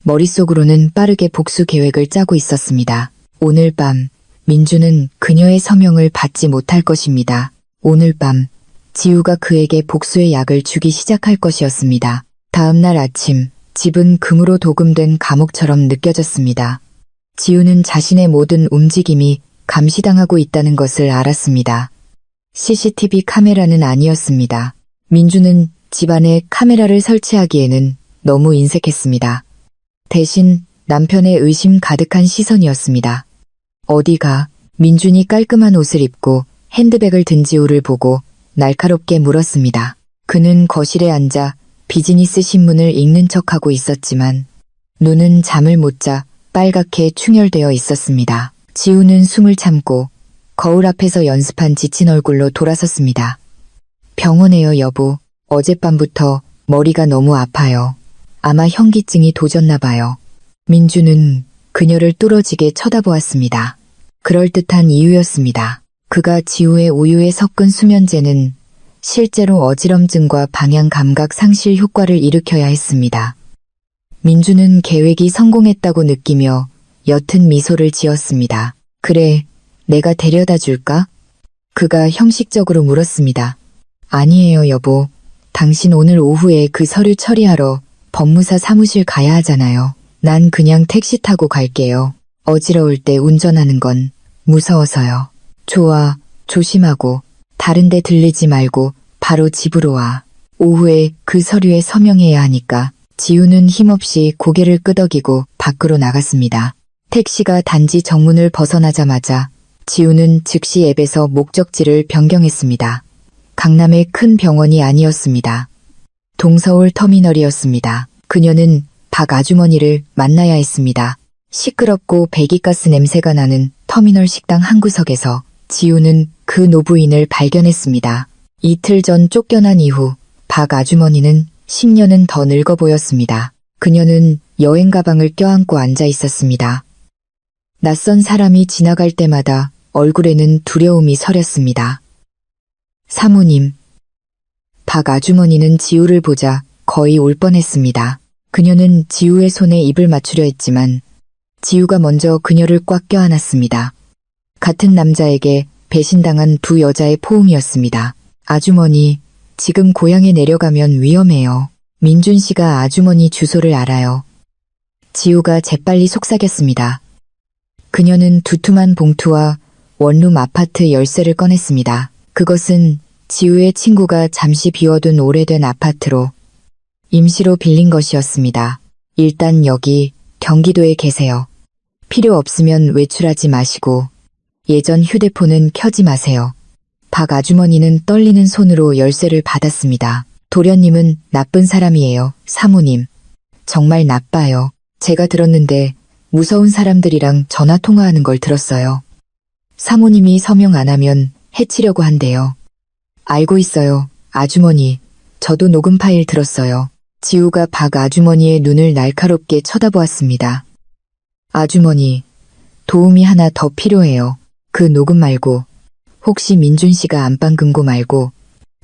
머릿속으로는 빠르게 복수 계획을 짜고 있었습니다. 오늘 밤 민준은 그녀의 서명을 받지 못할 것입니다. 오늘 밤 지우가 그에게 복수의 약을 주기 시작할 것이었습니다. 다음 날 아침 집은 금으로 도금된 감옥처럼 느껴졌습니다. 지우는 자신의 모든 움직임이 감시당하고 있다는 것을 알았습니다. CCTV 카메라는 아니었습니다. 민준은 집안에 카메라를 설치하기에는 너무 인색했습니다. 대신 남편의 의심 가득한 시선이었습니다. 어디가? 민준이 깔끔한 옷을 입고 핸드백을 든 지우를 보고 날카롭게 물었습니다. 그는 거실에 앉아 비즈니스 신문을 읽는 척하고 있었지만 눈은 잠을 못 자 빨갛게 충혈되어 있었습니다. 지우는 숨을 참고 거울 앞에서 연습한 지친 얼굴로 돌아섰습니다. 병원에요, 여보. 어젯밤부터 머리가 너무 아파요. 아마 현기증이 도졌나 봐요. 민준은 그녀를 뚫어지게 쳐다보았습니다. 그럴듯한 이유였습니다. 그가 지우의 우유에 섞은 수면제는 실제로 어지럼증과 방향 감각 상실 효과를 일으켜야 했습니다. 민준은 계획이 성공했다고 느끼며 옅은 미소를 지었습니다. 그래, 내가 데려다 줄까? 그가 형식적으로 물었습니다. 아니에요, 여보. 당신 오늘 오후에 그 서류 처리하러 법무사 사무실 가야 하잖아요. 난 그냥 택시 타고 갈게요. 어지러울 때 운전하는 건 무서워서요. 좋아, 조심하고 다른 데 들리지 말고 바로 집으로 와. 오후에 그 서류에 서명해야 하니까. 지우는 힘없이 고개를 끄덕이고 밖으로 나갔습니다. 택시가 단지 정문을 벗어나자마자 지우는 즉시 앱에서 목적지를 변경했습니다. 강남의 큰 병원이 아니었습니다. 동서울 터미널이었습니다. 그녀는 박 아주머니를 만나야 했습니다. 시끄럽고 배기가스 냄새가 나는 터미널 식당 한 구석에서 지우는 그 노부인을 발견했습니다. 이틀 전 쫓겨난 이후 박 아주머니는 10년은 더 늙어 보였습니다. 그녀는 여행 가방을 껴안고 앉아 있었습니다. 낯선 사람이 지나갈 때마다 얼굴에는 두려움이 서렸습니다. 사모님. 박 아주머니는 지우를 보자 거의 올 뻔했습니다. 그녀는 지우의 손에 입을 맞추려 했지만 지우가 먼저 그녀를 꽉 껴안았습니다. 같은 남자에게 배신당한 두 여자의 포옹이었습니다. 아주머니, 지금 고향에 내려가면 위험해요. 민준 씨가 아주머니 주소를 알아요. 지우가 재빨리 속삭였습니다. 그녀는 두툼한 봉투와 원룸 아파트 열쇠를 꺼냈습니다. 그것은 지우의 친구가 잠시 비워둔 오래된 아파트로 임시로 빌린 것이었습니다. 일단 여기 경기도에 계세요. 필요 없으면 외출하지 마시고 예전 휴대폰은 켜지 마세요. 박 아주머니는 떨리는 손으로 열쇠를 받았습니다. 도련님은 나쁜 사람이에요, 사모님. 정말 나빠요. 제가 들었는데 무서운 사람들이랑 전화 통화하는 걸 들었어요. 사모님이 서명 안 하면 해치려고 한대요. 알고 있어요, 아주머니. 저도 녹음 파일 들었어요. 지우가 박 아주머니의 눈을 날카롭게 쳐다보았습니다. 아주머니, 도움이 하나 더 필요해요. 그 녹음 말고, 혹시 민준 씨가 안방 금고 말고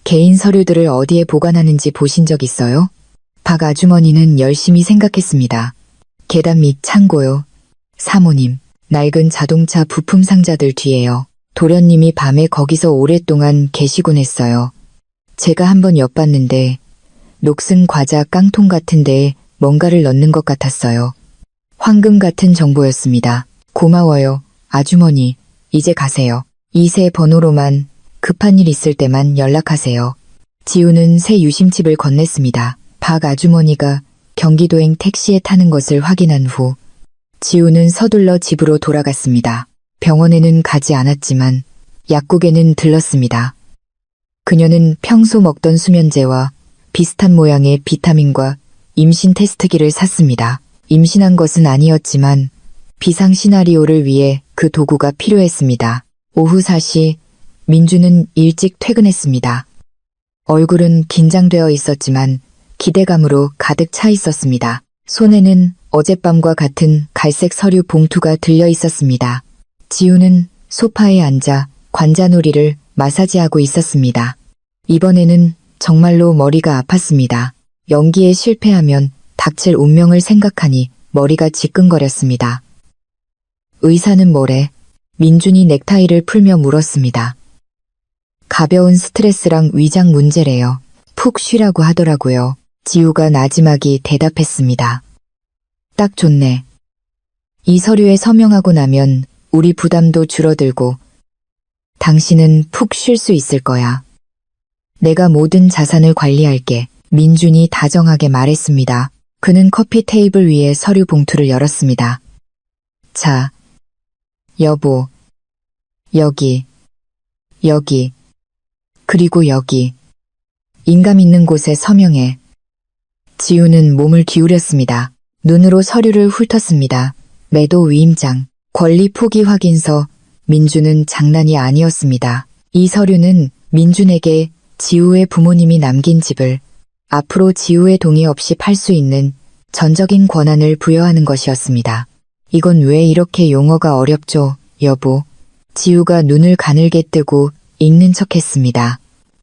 개인 서류들을 어디에 보관하는지 보신 적 있어요? 박 아주머니는 열심히 생각했습니다. 계단 밑 창고요. 사모님, 낡은 자동차 부품 상자들 뒤에요. 도련님이 밤에 거기서 오랫동안 계시곤 했어요. 제가 한번 엿봤는데 녹슨 과자 깡통 같은 데에 뭔가를 넣는 것 같았어요. 황금 같은 정보였습니다. 고마워요, 아주머니. 이제 가세요. 이 세 번호로만 급한 일 있을 때만 연락하세요. 지우는 새 유심칩을 건넸습니다. 박 아주머니가 경기도행 택시에 타는 것을 확인한 후 지우는 서둘러 집으로 돌아갔습니다. 병원에는 가지 않았지만 약국에는 들렀습니다. 그녀는 평소 먹던 수면제와 비슷한 모양의 비타민과 임신 테스트기를 샀습니다. 임신한 것은 아니었지만 비상 시나리오를 위해 그 도구가 필요했습니다. 오후 4시 민주는 일찍 퇴근했습니다. 얼굴은 긴장되어 있었지만 기대감으로 가득 차 있었습니다. 손에는 어젯밤과 같은 갈색 서류 봉투가 들려 있었습니다. 지우는 소파에 앉아 관자놀이를 마사지하고 있었습니다. 이번에는 정말로 머리가 아팠습니다. 연기에 실패하면 닥칠 운명을 생각하니 머리가 지끈거렸습니다. 의사는 뭐래? 민준이 넥타이를 풀며 물었습니다. 가벼운 스트레스랑 위장 문제래요. 푹 쉬라고 하더라고요. 지우가 나지막이 대답했습니다. 딱 좋네. 이 서류에 서명하고 나면 우리 부담도 줄어들고 당신은 푹 쉴 수 있을 거야. 내가 모든 자산을 관리할게. 민준이 다정하게 말했습니다. 그는 커피 테이블 위에 서류 봉투를 열었습니다. 자, 여보. 여기. 그리고 여기. 인감 있는 곳에 서명해. 지우는 몸을 기울였습니다. 눈으로 서류를 훑었습니다. 매도 위임장, 권리 포기 확인서. 민준은 장난이 아니었습니다. 이 서류는 민준에게 지우의 부모님이 남긴 집을 앞으로 지우의 동의 없이 팔 수 있는 전적인 권한을 부여하는 것이었습니다. 이건 왜 이렇게 용어가 어렵죠, 여보? 지우가 눈을 가늘게 뜨고 읽는 척했습니다.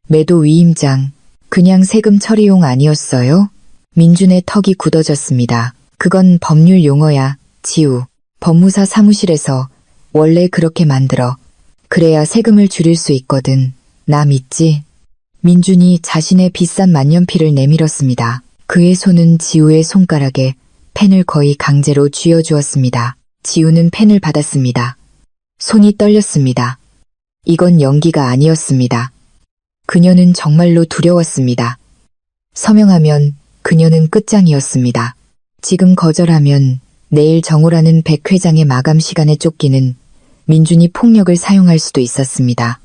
매도 위임장, 그냥 세금 처리용 아니었어요? 민준의 턱이 굳어졌습니다. 그건 법률 용어야, 지우. 법무사 사무실에서 원래 그렇게 만들어. 그래야 세금을 줄일 수 있거든. 나 믿지? 민준이 자신의 비싼 만년필을 내밀었습니다. 그의 손은 지우의 손가락에 펜을 거의 강제로 쥐어주었습니다. 지우는 펜을 받았습니다. 손이 떨렸습니다. 이건 연기가 아니었습니다. 그녀는 정말로 두려웠습니다. 서명하면 그녀는 끝장이었습니다. 지금 거절하면 내일 정오라는 백 회장의 마감 시간에 쫓기는 민준이 폭력을 사용할 수도 있었습니다.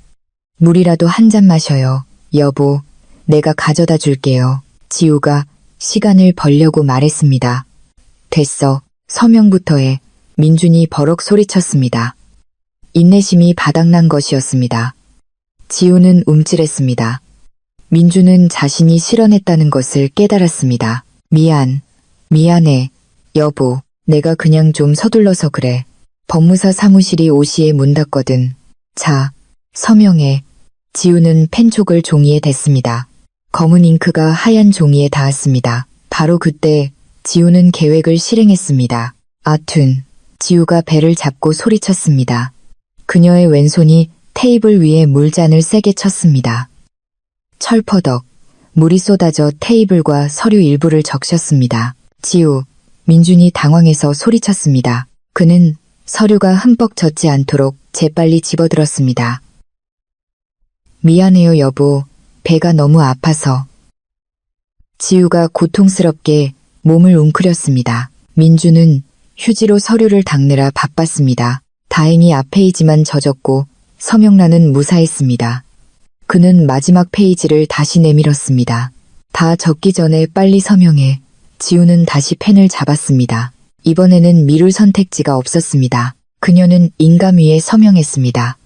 물이라도 한 잔 마셔요, 여보. 내가 가져다 줄게요. 지우가 시간을 벌려고 말했습니다. 됐어. 서명부터 해. 민준이 버럭 소리쳤습니다. 인내심이 바닥난 것이었습니다. 지우는 움찔했습니다. 민준은 자신이 실언했다는 것을 깨달았습니다. 미안해, 여보. 내가 그냥 좀 서둘러서 그래. 법무사 사무실이 5시에 문 닫거든. 자, 서명해. 지우는 펜촉을 종이에 댔습니다. 검은 잉크가 하얀 종이에 닿았습니다. 바로 그때 지우는 계획을 실행했습니다. 아툰. 지우가 배를 잡고 소리쳤습니다. 그녀의 왼손이 테이블 위에 물잔을 세게 쳤습니다. 철퍼덕. 물이 쏟아져 테이블과 서류 일부를 적셨습니다. 지우. 민준이 당황해서 소리쳤습니다. 그는 서류가 흠뻑 젖지 않도록 재빨리 집어들었습니다. 미안해요, 여보. 배가 너무 아파서. 지우가 고통스럽게 몸을 웅크렸습니다. 민준은 휴지로 서류를 닦느라 바빴습니다. 다행히 앞페이지만 젖었고 서명란은 무사했습니다. 그는 마지막 페이지를 다시 내밀었습니다. 다 적기 전에 빨리 서명해. 지우는 다시 펜을 잡았습니다. 이번에는 미룰 선택지가 없었습니다. 그녀는 인감 위에 서명했습니다.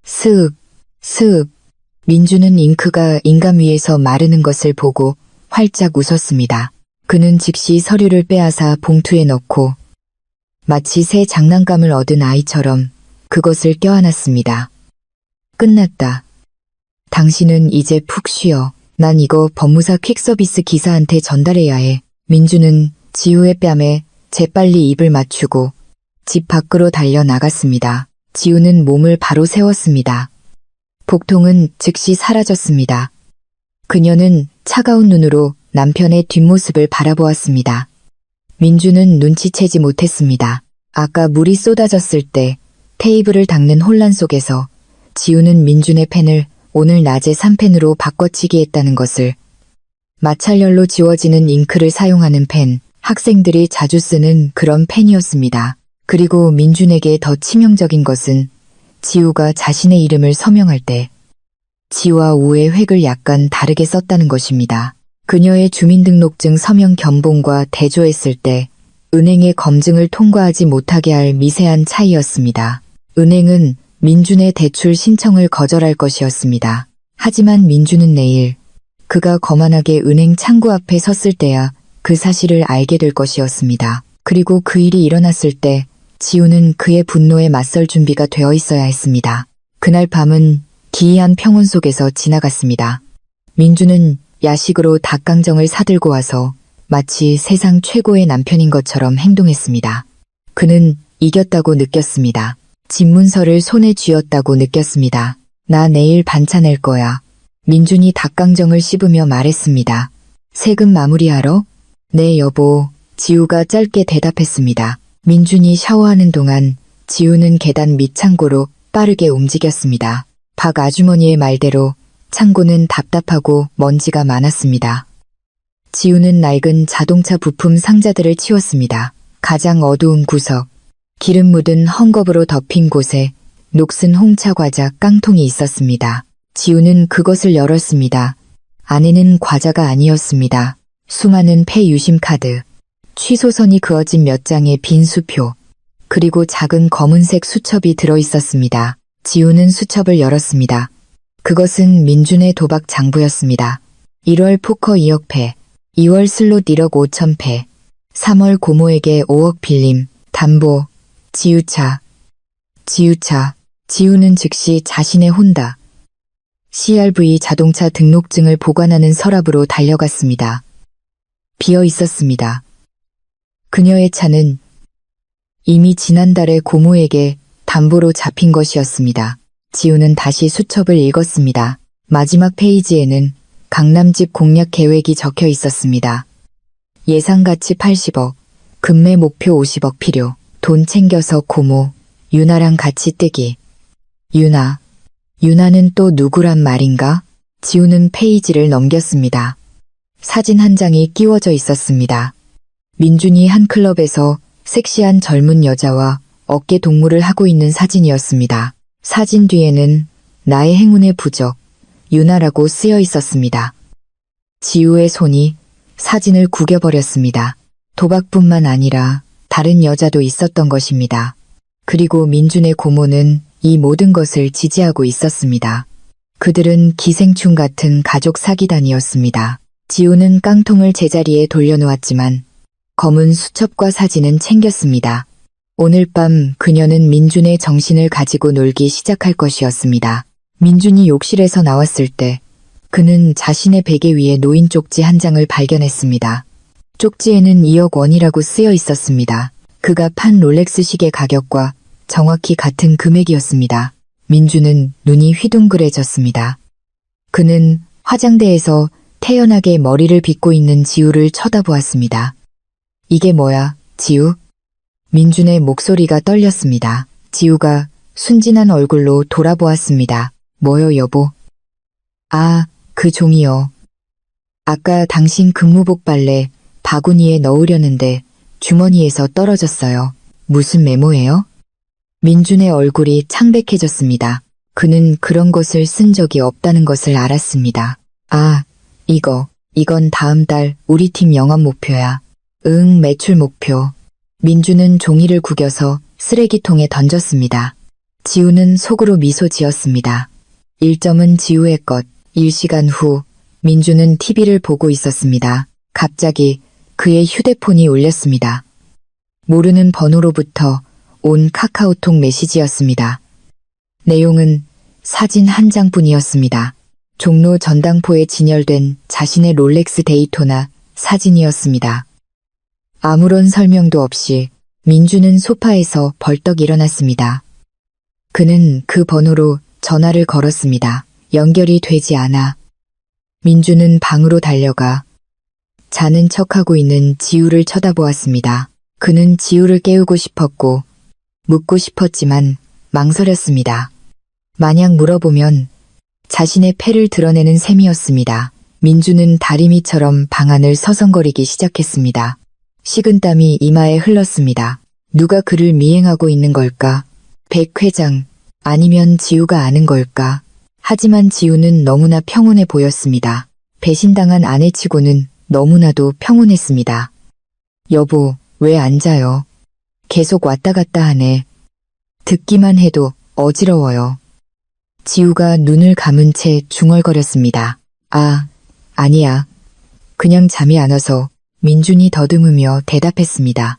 스윽, 스윽. 민주는 잉크가 인감 위에서 마르는 것을 보고 활짝 웃었습니다. 그는 즉시 서류를 빼앗아 봉투에 넣고 마치 새 장난감을 얻은 아이처럼 그것을 껴안았습니다. 끝났다. 당신은 이제 푹 쉬어. 난 이거 법무사 퀵서비스 기사한테 전달해야 해. 민주는 지우의 뺨에 재빨리 입을 맞추고 집 밖으로 달려 나갔습니다. 지우는 몸을 바로 세웠습니다. 복통은 즉시 사라졌습니다. 그녀는 차가운 눈으로 남편의 뒷모습을 바라보았습니다. 민주는 눈치채지 못했습니다. 아까 물이 쏟아졌을 때 테이블을 닦는 혼란 속에서 지우는 민준의 펜을 오늘 낮에 3펜으로 바꿔치기 했다는 것을, 마찰열로 지워지는 잉크를 사용하는 펜, 학생들이 자주 쓰는 그런 펜이었습니다. 그리고 민준에게 더 치명적인 것은 지우가 자신의 이름을 서명할 때 지와 우의 획을 약간 다르게 썼다는 것입니다. 그녀의 주민등록증 서명 견본과 대조했을 때 은행의 검증을 통과하지 못하게 할 미세한 차이였습니다. 은행은 민준의 대출 신청을 거절할 것이었습니다. 하지만 민준은 내일 그가 거만하게 은행 창구 앞에 섰을 때야 그 사실을 알게 될 것이었습니다. 그리고 그 일이 일어났을 때 지우는 그의 분노에 맞설 준비가 되어 있어야 했습니다. 그날 밤은 기이한 평온 속에서 지나갔습니다. 민주는 야식으로 닭강정을 사들고 와서 마치 세상 최고의 남편인 것처럼 행동했습니다. 그는 이겼다고 느꼈습니다. 집문서를 손에 쥐었다고 느꼈습니다. 나 내일 반차 낼 거야. 민준이 닭강정을 씹으며 말했습니다. 세금 마무리하러? 네 여보, 지우가 짧게 대답했습니다. 민준이 샤워하는 동안 지우는 계단 밑 창고로 빠르게 움직였습니다. 박 아주머니의 말대로 창고는 답답하고 먼지가 많았습니다. 지우는 낡은 자동차 부품 상자들을 치웠습니다. 가장 어두운 구석, 기름 묻은 헝겊으로 덮인 곳에 녹슨 홍차 과자 깡통이 있었습니다. 지우는 그것을 열었습니다. 안에는 과자가 아니었습니다. 수많은 폐유심 카드, 취소선이 그어진 몇 장의 빈 수표, 그리고 작은 검은색 수첩이 들어있었습니다. 지우는 수첩을 열었습니다. 그것은 민준의 도박 장부였습니다. 1월 포커 2억 패, 2월 슬롯 1억 5천 패, 3월 고모에게 5억 빌림, 담보, 지우차. 지우는 즉시 자신의 혼다, CRV 자동차 등록증을 보관하는 서랍으로 달려갔습니다. 비어 있었습니다. 그녀의 차는 이미 지난달에 고모에게 담보로 잡힌 것이었습니다. 지우는 다시 수첩을 읽었습니다. 마지막 페이지에는 강남집 공략 계획이 적혀 있었습니다. 예상가치 80억, 금매 목표 50억 필요, 돈 챙겨서 고모, 유나랑 같이 뜨기. 유나는 또 누구란 말인가? 지우는 페이지를 넘겼습니다. 사진 한 장이 끼워져 있었습니다. 민준이 한 클럽에서 섹시한 젊은 여자와 어깨 동무를 하고 있는 사진이었습니다. 사진 뒤에는 나의 행운의 부적, 유나라고 쓰여 있었습니다. 지우의 손이 사진을 구겨버렸습니다. 도박뿐만 아니라 다른 여자도 있었던 것입니다. 그리고 민준의 고모는 이 모든 것을 지지하고 있었습니다. 그들은 기생충 같은 가족 사기단이었습니다. 지우는 깡통을 제자리에 돌려놓았지만 검은 수첩과 사진은 챙겼습니다. 오늘 밤 그녀는 민준의 정신을 가지고 놀기 시작할 것이었습니다. 민준이 욕실에서 나왔을 때 그는 자신의 베개 위에 놓인 쪽지 한 장을 발견했습니다. 쪽지에는 2억 원이라고 쓰여 있었습니다. 그가 판 롤렉스 시계 가격과 정확히 같은 금액이었습니다. 민준은 눈이 휘둥그레졌습니다. 그는 화장대에서 태연하게 머리를 빗고 있는 지우를 쳐다보았습니다. 이게 뭐야, 지우? 민준의 목소리가 떨렸습니다. 지우가 순진한 얼굴로 돌아보았습니다. 뭐요, 여보? 아, 그 종이요. 아까 당신 근무복 빨래 바구니에 넣으려는데 주머니에서 떨어졌어요. 무슨 메모예요? 민준의 얼굴이 창백해졌습니다. 그는 그런 것을 쓴 적이 없다는 것을 알았습니다. 아, 이거. 이건 다음 달 우리 팀 영업 목표야. 응, 매출 목표. 민주는 종이를 구겨서 쓰레기통에 던졌습니다. 지우는 속으로 미소 지었습니다. 1점은 지우의 것. 1시간 후 민주는 TV를 보고 있었습니다. 갑자기 그의 휴대폰이 울렸습니다. 모르는 번호로부터 온 카카오톡 메시지였습니다. 내용은 사진 한 장뿐이었습니다. 종로 전당포에 진열된 자신의 롤렉스 데이토나 사진이었습니다. 아무런 설명도 없이 민주는 소파에서 벌떡 일어났습니다. 그는 그 번호로 전화를 걸었습니다. 연결이 되지 않아 민주는 방으로 달려가 자는 척하고 있는 지우를 쳐다보았습니다. 그는 지우를 깨우고 싶었고 묻고 싶었지만 망설였습니다. 만약 물어보면 자신의 패를 드러내는 셈이었습니다. 민주는 다리미처럼 방안을 서성거리기 시작했습니다. 식은땀이 이마에 흘렀습니다. 누가 그를 미행하고 있는 걸까? 백 회장, 아니면 지우가 아는 걸까? 하지만 지우는 너무나 평온해 보였습니다. 배신당한 아내치고는 너무나도 평온했습니다. 여보, 왜 안 자요? 계속 왔다 갔다 하네. 듣기만 해도 어지러워요. 지우가 눈을 감은 채 중얼거렸습니다. 아니야. 그냥 잠이 안 와서. 민준이 더듬으며 대답했습니다.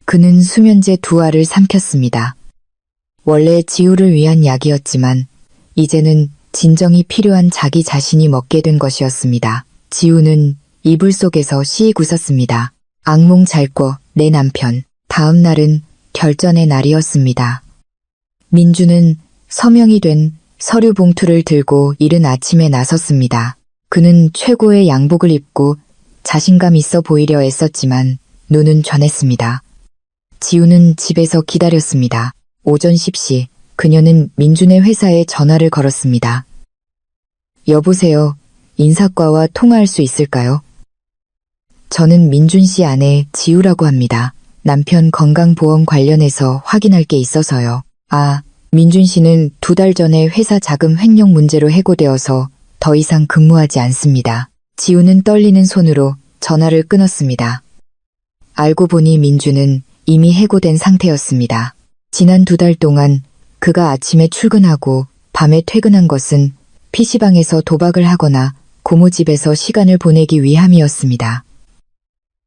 그는 수면제 2알을 삼켰습니다. 원래 지우를 위한 약이었지만 이제는 진정이 필요한 자기 자신이 먹게 된 것이었습니다. 지우는 이불 속에서 씩 웃었습니다. 악몽 잘 꿔, 내 남편. 다음 날은 결전의 날이었습니다. 민주는 서명이 된 서류 봉투를 들고 이른 아침에 나섰습니다. 그는 최고의 양복을 입고 자신감 있어 보이려 애썼지만 눈은 전했습니다. 지우는 집에서 기다렸습니다. 오전 10시 그녀는 민준의 회사에 전화를 걸었습니다. 여보세요. 인사과와 통화할 수 있을까요? 저는 민준 씨 아내 지우라고 합니다. 남편 건강보험 관련해서 확인할 게 있어서요. 민준 씨는 2달 전에 회사 자금 횡령 문제로 해고되어서 더 이상 근무하지 않습니다. 지우는 떨리는 손으로 전화를 끊었습니다. 알고 보니 민주는 이미 해고된 상태였습니다. 지난 2달 동안 그가 아침에 출근하고 밤에 퇴근한 것은 PC방에서 도박을 하거나 고모집에서 시간을 보내기 위함이었습니다.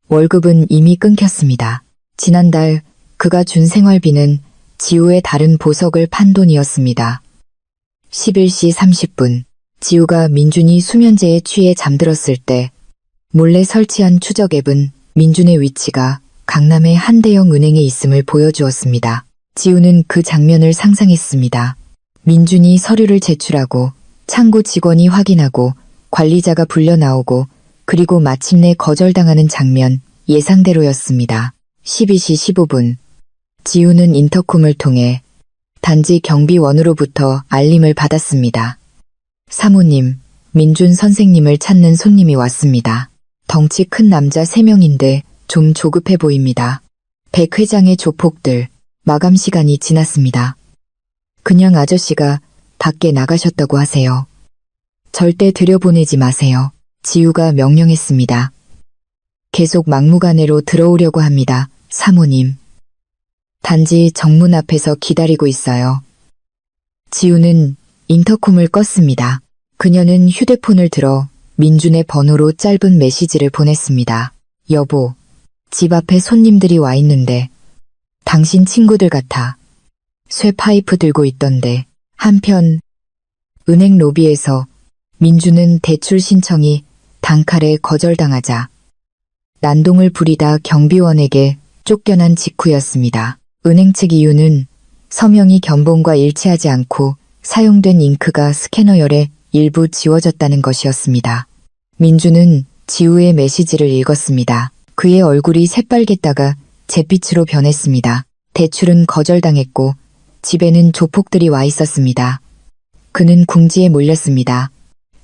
월급은 이미 끊겼습니다. 지난달 그가 준 생활비는 지우의 다른 보석을 판 돈이었습니다. 11시 30분 지우가 민준이 수면제에 취해 잠들었을 때 몰래 설치한 추적 앱은 민준의 위치가 강남의 한 대형 은행에 있음을 보여주었습니다. 지우는 그 장면을 상상했습니다. 민준이 서류를 제출하고 창구 직원이 확인하고 관리자가 불려 나오고 그리고 마침내 거절당하는 장면 예상대로였습니다. 12시 15분 지우는 인터콤을 통해 단지 경비원으로부터 알림을 받았습니다. 사모님, 민준 선생님을 찾는 손님이 왔습니다. 덩치 큰 남자 3명인데 좀 조급해 보입니다. 백 회장의 조폭들, 마감 시간이 지났습니다. 그냥 아저씨가 밖에 나가셨다고 하세요. 절대 들여보내지 마세요. 지우가 명령했습니다. 계속 막무가내로 들어오려고 합니다. 사모님. 단지 정문 앞에서 기다리고 있어요. 지우는 인터콤을 껐습니다. 그녀는 휴대폰을 들어 민준의 번호로 짧은 메시지를 보냈습니다. 여보, 집 앞에 손님들이 와 있는데 당신 친구들 같아. 쇠 파이프 들고 있던데. 한편 은행 로비에서 민주는 대출 신청이 단칼에 거절당하자 난동을 부리다 경비원에게 쫓겨난 직후였습니다. 은행 측 이유는 서명이 견본과 일치하지 않고 사용된 잉크가 스캐너열에 일부 지워졌다는 것이었습니다. 민주는 지우의 메시지를 읽었습니다. 그의 얼굴이 새빨갰다가 잿빛으로 변했습니다. 대출은 거절당했고 집에는 조폭들이 와 있었습니다. 그는 궁지에 몰렸습니다.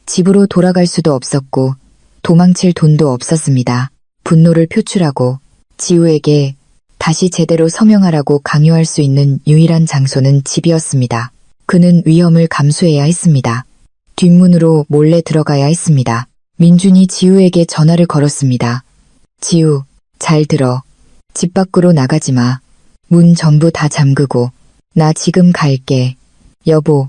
집으로 돌아갈 수도 없었고 도망칠 돈도 없었습니다. 분노를 표출하고 지우에게 다시 제대로 서명하라고 강요할 수 있는 유일한 장소는 집이었습니다. 그는 위험을 감수해야 했습니다. 뒷문으로 몰래 들어가야 했습니다. 민준이 지우에게 전화를 걸었습니다. 지우, 잘 들어. 집 밖으로 나가지 마. 문 전부 다 잠그고. 나 지금 갈게. 여보,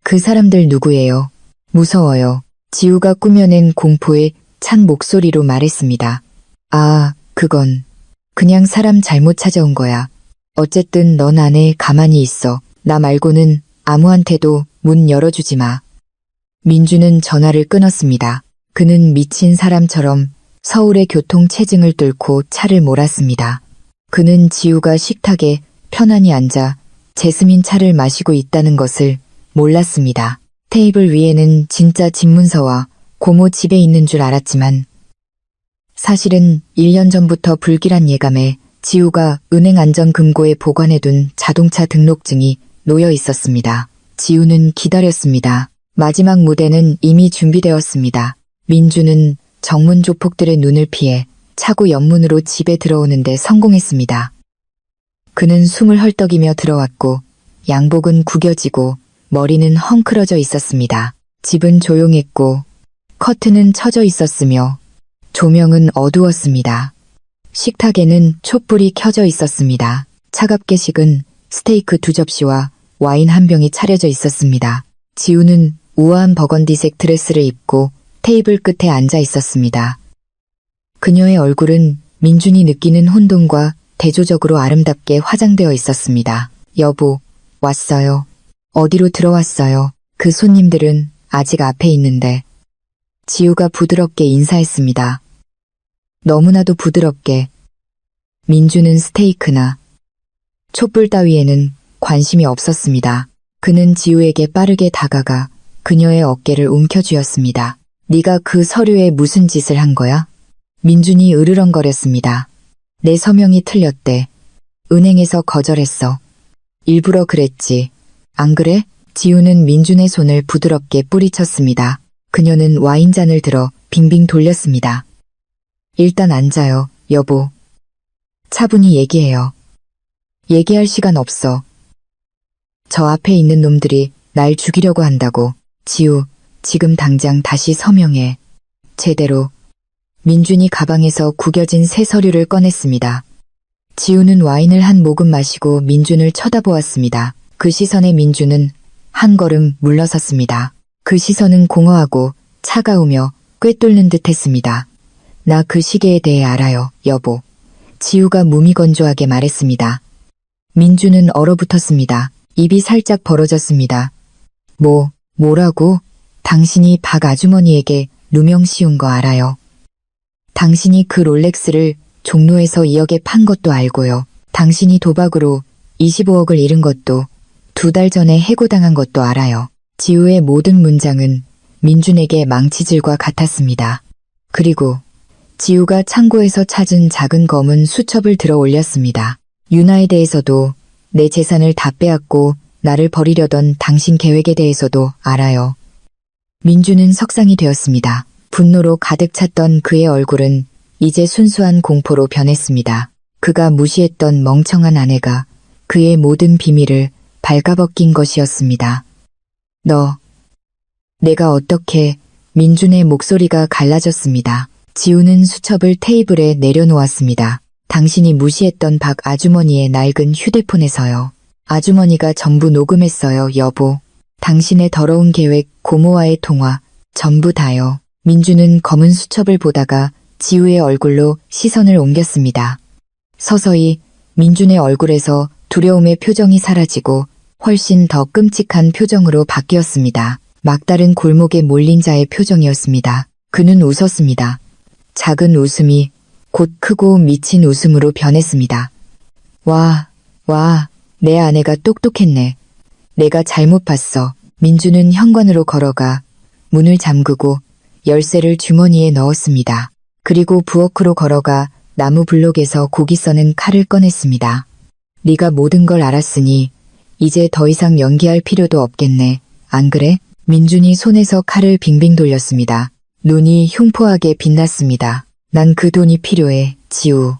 그 사람들 누구예요? 무서워요. 지우가 꾸며낸 공포에 찬 목소리로 말했습니다. 아, 그건 그냥 사람 잘못 찾아온 거야. 어쨌든 넌 안에 가만히 있어. 나 말고는 아무한테도 문 열어주지 마. 민주는 전화를 끊었습니다. 그는 미친 사람처럼 서울의 교통체증을 뚫고 차를 몰았습니다. 그는 지우가 식탁에 편안히 앉아 제스민 차를 마시고 있다는 것을 몰랐습니다. 테이블 위에는 진짜 집문서와 고모 집에 있는 줄 알았지만 사실은 1년 전부터 불길한 예감에 지우가 은행 안전금고에 보관해둔 자동차 등록증이 놓여 있었습니다. 지우는 기다렸습니다. 마지막 무대는 이미 준비되었습니다. 민주는 정문 조폭들의 눈을 피해 차고 옆문으로 집에 들어오는데 성공했습니다. 그는 숨을 헐떡이며 들어왔고 양복은 구겨지고 머리는 헝클어져 있었습니다. 집은 조용했고 커튼은 쳐져 있었으며 조명은 어두웠습니다. 식탁에는 촛불이 켜져 있었습니다. 차갑게 식은 스테이크 2접시와 와인 한 병이 차려져 있었습니다. 지우는 우아한 버건디색 드레스를 입고 테이블 끝에 앉아 있었습니다. 그녀의 얼굴은 민준이 느끼는 혼돈과 대조적으로 아름답게 화장되어 있었습니다. 여보, 왔어요. 어디로 들어왔어요? 그 손님들은 아직 앞에 있는데. 지우가 부드럽게 인사했습니다. 너무나도 부드럽게. 민주는 스테이크나 촛불 따위에는 관심이 없었습니다. 그는 지우에게 빠르게 다가가 그녀의 어깨를 움켜쥐었습니다. 네가 그 서류에 무슨 짓을 한 거야? 민준이 으르렁거렸습니다. 내 서명이 틀렸대. 은행에서 거절했어. 일부러 그랬지. 안 그래? 지우는 민준의 손을 부드럽게 뿌리쳤습니다. 그녀는 와인잔을 들어 빙빙 돌렸습니다. 일단 앉아요, 여보. 차분히 얘기해요. 얘기할 시간 없어. 저 앞에 있는 놈들이 날 죽이려고 한다고. 지우, 지금 당장 다시 서명해. 제대로. 민준이 가방에서 구겨진 새 서류를 꺼냈습니다. 지우는 와인을 한 모금 마시고 민준을 쳐다보았습니다. 그 시선에 민준은 한 걸음 물러섰습니다. 그 시선은 공허하고 차가우며 꿰뚫는 듯 했습니다. 나 그 시계에 대해 알아요, 여보. 지우가 무미건조하게 말했습니다. 민준은 얼어붙었습니다. 입이 살짝 벌어졌습니다. 뭐라고? 당신이 박 아주머니에게 누명 씌운 거 알아요. 당신이 그 롤렉스를 종로에서 2억에 판 것도 알고요. 당신이 도박으로 25억을 잃은 것도 2달 전에 해고당한 것도 알아요. 지우의 모든 문장은 민준에게 망치질과 같았습니다. 그리고 지우가 창고에서 찾은 작은 검은 수첩을 들어 올렸습니다. 유나에 대해서도 내 재산을 다 빼앗고 나를 버리려던 당신 계획에 대해서도 알아요. 민준은 석상이 되었습니다. 분노로 가득 찼던 그의 얼굴은 이제 순수한 공포로 변했습니다. 그가 무시했던 멍청한 아내가 그의 모든 비밀을 발가벗긴 것이었습니다. 내가 어떻게... 민준의 목소리가 갈라졌습니다. 지우는 수첩을 테이블에 내려놓았습니다. 당신이 무시했던 박 아주머니의 낡은 휴대폰에서요. 아주머니가 전부 녹음했어요, 여보. 당신의 더러운 계획, 고모와의 통화, 전부 다요. 민주는 검은 수첩을 보다가 지우의 얼굴로 시선을 옮겼습니다. 서서히 민준의 얼굴에서 두려움의 표정이 사라지고 훨씬 더 끔찍한 표정으로 바뀌었습니다. 막다른 골목에 몰린 자의 표정이었습니다. 그는 웃었습니다. 작은 웃음이 곧 크고 미친 웃음으로 변했습니다. 와, 내 아내가 똑똑했네. 내가 잘못 봤어. 민주는 현관으로 걸어가 문을 잠그고 열쇠를 주머니에 넣었습니다. 그리고 부엌으로 걸어가 나무 블록에서 고기 써는 칼을 꺼냈습니다. 네가 모든 걸 알았으니 이제 더 이상 연기할 필요도 없겠네. 안 그래? 민준이 손에서 칼을 빙빙 돌렸습니다. 눈이 흉포하게 빛났습니다. 난 그 돈이 필요해, 지우.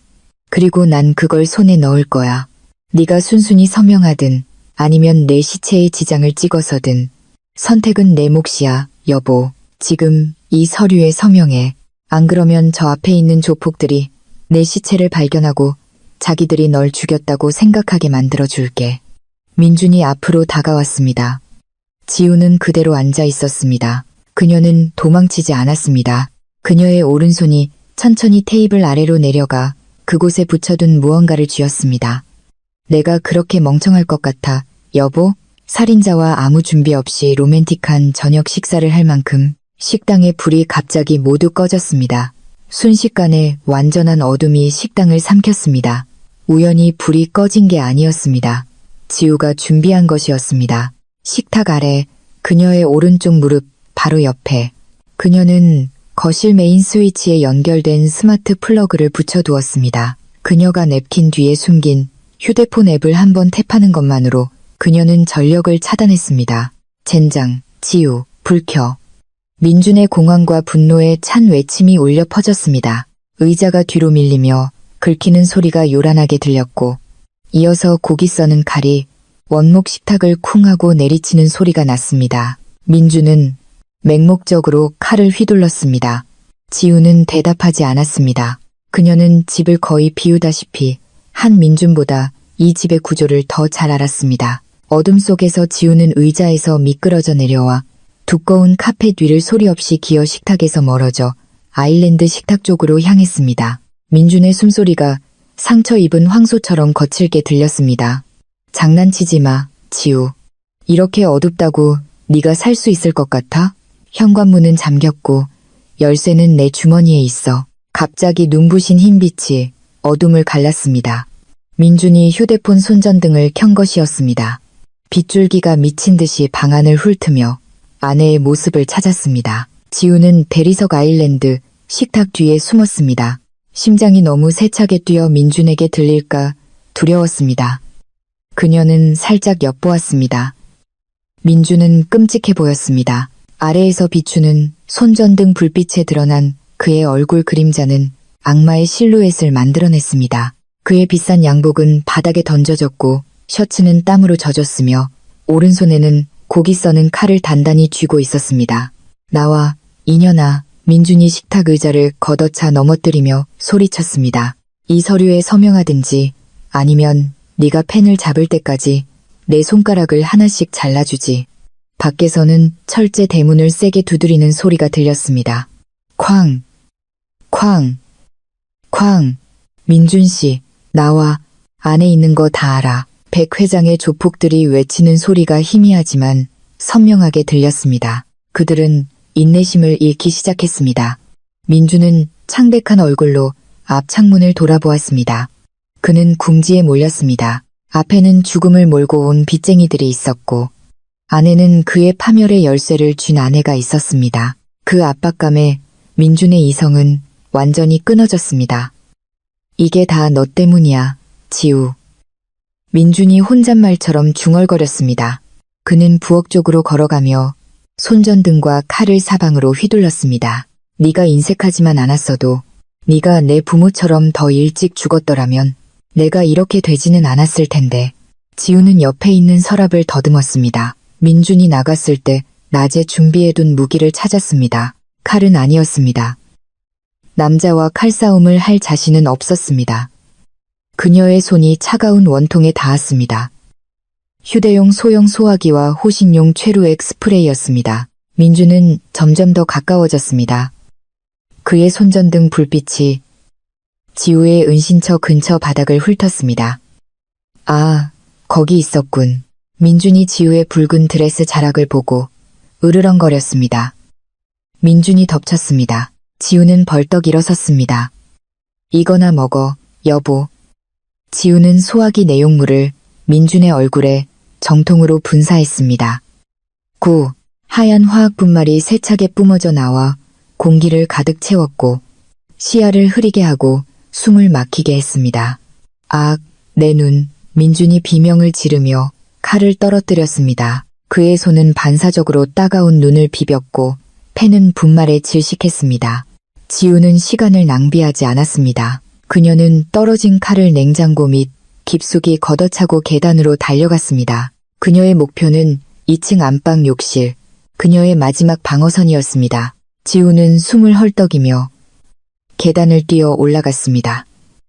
그리고 난 그걸 손에 넣을 거야. 네가 순순히 서명하든 아니면 내 시체에 지장을 찍어서든 선택은 내 몫이야, 여보. 지금 이 서류에 서명해. 안 그러면 저 앞에 있는 조폭들이 내 시체를 발견하고 자기들이 널 죽였다고 생각하게 만들어 줄게. 민준이 앞으로 다가왔습니다. 지우는 그대로 앉아 있었습니다. 그녀는 도망치지 않았습니다. 그녀의 오른손이 천천히 테이블 아래로 내려가 그곳에 붙여둔 무언가를 쥐었습니다. 내가 그렇게 멍청할 것 같아, 여보? 살인자와 아무 준비 없이 로맨틱한 저녁 식사를 할 만큼 식당의 불이 갑자기 모두 꺼졌습니다. 순식간에 완전한 어둠이 식당을 삼켰습니다. 우연히 불이 꺼진 게 아니었습니다. 지우가 준비한 것이었습니다. 식탁 아래 그녀의 오른쪽 무릎 바로 옆에 그녀는 거실 메인 스위치에 연결된 스마트 플러그를 붙여두었습니다. 그녀가 냅킨 뒤에 숨긴 휴대폰 앱을 한번 탭하는 것만으로 그녀는 전력을 차단했습니다. 젠장, 지우, 불 켜. 민준의 공황과 분노에 찬 외침이 울려 퍼졌습니다. 의자가 뒤로 밀리며 긁히는 소리가 요란하게 들렸고 이어서 고기 써는 칼이 원목 식탁을 쿵 하고 내리치는 소리가 났습니다. 민준은 맹목적으로 칼을 휘둘렀습니다. 지우는 대답하지 않았습니다. 그녀는 집을 거의 비우다시피 한 민준보다 이 집의 구조를 더 잘 알았습니다. 어둠 속에서 지우는 의자에서 미끄러져 내려와 두꺼운 카펫 위를 소리 없이 기어 식탁에서 멀어져 아일랜드 식탁 쪽으로 향했습니다. 민준의 숨소리가 상처 입은 황소처럼 거칠게 들렸습니다. 장난치지 마, 지우. 이렇게 어둡다고 네가 살 수 있을 것 같아? 현관문은 잠겼고 열쇠는 내 주머니에 있어. 갑자기 눈부신 흰빛이 어둠을 갈랐습니다. 민준이 휴대폰 손전등을 켠 것이었습니다. 빗줄기가 미친 듯이 방 안을 훑으며 아내의 모습을 찾았습니다. 지우는 대리석 아일랜드 식탁 뒤에 숨었습니다. 심장이 너무 세차게 뛰어 민준에게 들릴까 두려웠습니다. 그녀는 살짝 엿보았습니다. 민준은 끔찍해 보였습니다. 아래에서 비추는 손전등 불빛에 드러난 그의 얼굴 그림자는 악마의 실루엣을 만들어냈습니다. 그의 비싼 양복은 바닥에 던져졌고 셔츠는 땀으로 젖었으며 오른손에는 고기 써는 칼을 단단히 쥐고 있었습니다. 나와, 이년아. 민준이 식탁 의자를 걷어차 넘어뜨리며 소리쳤습니다. 이 서류에 서명하든지 아니면 네가 펜을 잡을 때까지 내 손가락을 하나씩 잘라주지. 밖에서는 철제 대문을 세게 두드리는 소리가 들렸습니다. 쾅! 쾅! 쾅! 민준 씨, 나와. 안에 있는 거 다 알아. 백 회장의 조폭들이 외치는 소리가 희미하지만 선명하게 들렸습니다. 그들은 인내심을 잃기 시작했습니다. 민준은 창백한 얼굴로 앞 창문을 돌아보았습니다. 그는 궁지에 몰렸습니다. 앞에는 죽음을 몰고 온 빚쟁이들이 있었고 안에는 그의 파멸의 열쇠를 쥔 아내가 있었습니다. 그 압박감에 민준의 이성은 완전히 끊어졌습니다. 이게 다 너 때문이야, 지우. 민준이 혼잣말처럼 중얼거렸습니다. 그는 부엌 쪽으로 걸어가며 손전등과 칼을 사방으로 휘둘렀습니다. 네가 인색하지만 않았어도 네가 내 부모처럼 더 일찍 죽었더라면 내가 이렇게 되지는 않았을 텐데. 지우는 옆에 있는 서랍을 더듬었습니다. 민준이 나갔을 때 낮에 준비해둔 무기를 찾았습니다. 칼은 아니었습니다. 남자와 칼싸움을 할 자신은 없었습니다. 그녀의 손이 차가운 원통에 닿았습니다. 휴대용 소형 소화기와 호신용 최루액 스프레이였습니다. 민준은 점점 더 가까워졌습니다. 그의 손전등 불빛이 지우의 은신처 근처 바닥을 훑었습니다. 아, 거기 있었군. 민준이 지우의 붉은 드레스 자락을 보고 으르렁거렸습니다. 민준이 덮쳤습니다. 지우는 벌떡 일어섰습니다. 이거나 먹어, 여보. 지우는 소화기 내용물을 민준의 얼굴에 정통으로 분사했습니다. 하얀 화학 분말이 세차게 뿜어져 나와 공기를 가득 채웠고 시야를 흐리게 하고 숨을 막히게 했습니다. 악, 내 눈. 민준이 비명을 지르며 칼을 떨어뜨렸습니다. 그의 손은 반사적으로 따가운 눈을 비볐고 펜은 분말에 질식했습니다. 지우는 시간을 낭비하지 않았습니다. 그녀는 떨어진 칼을 냉장고 및 깊숙이 걷어차고 계단으로 달려갔습니다. 그녀의 목표는 2층 안방 욕실, 그녀의 마지막 방어선이었습니다. 지우는 숨을 헐떡이며 계단을 뛰어 올라갔습니다.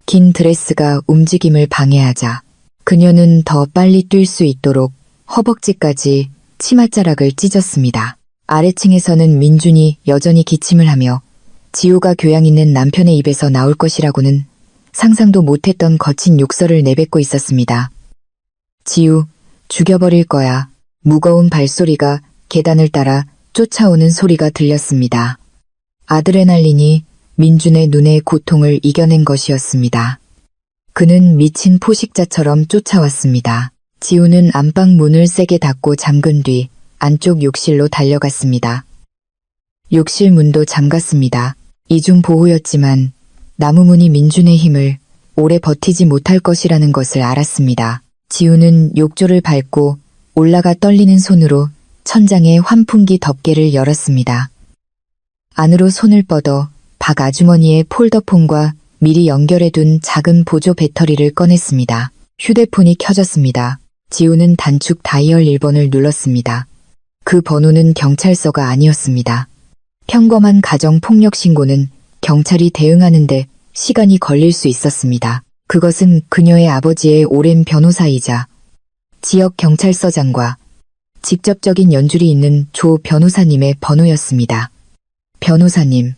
긴 드레스가 움직임을 방해하자 그녀는 더 빨리 뛸 수 있도록 허벅지까지 치맛자락을 찢었습니다. 아래층에서는 민준이 여전히 기침을 하며 지우가 교양 있는 남편의 입에서 나올 것이라고는 상상도 못했던 거친 욕설을 내뱉고 있었습니다. 지우, 죽여버릴 거야. 무거운 발소리가 계단을 따라 쫓아오는 소리가 들렸습니다. 아드레날린이 민준의 눈의 고통을 이겨낸 것이었습니다. 그는 미친 포식자처럼 쫓아왔습니다. 지우는 안방 문을 세게 닫고 잠근 뒤 안쪽 욕실로 달려갔습니다. 욕실 문도 잠갔습니다. 이중 보호였지만 나무 문이 민준의 힘을 오래 버티지 못할 것이라는 것을 알았습니다. 지우는 욕조를 밟고 올라가 떨리는 손으로 천장에 환풍기 덮개를 열었습니다. 안으로 손을 뻗어 박 아주머니의 폴더폰과 미리 연결해둔 작은 보조 배터리를 꺼냈습니다. 휴대폰이 켜졌습니다. 지우는 단축 다이얼 1번을 눌렀습니다. 그 번호는 경찰서가 아니었습니다. 평범한 가정폭력 신고는 경찰이 대응하는데 시간이 걸릴 수 있었습니다. 그것은 그녀의 아버지의 오랜 변호사이자 지역 경찰서장과 직접적인 연줄이 있는 조 변호사님의 번호였습니다. 변호사님,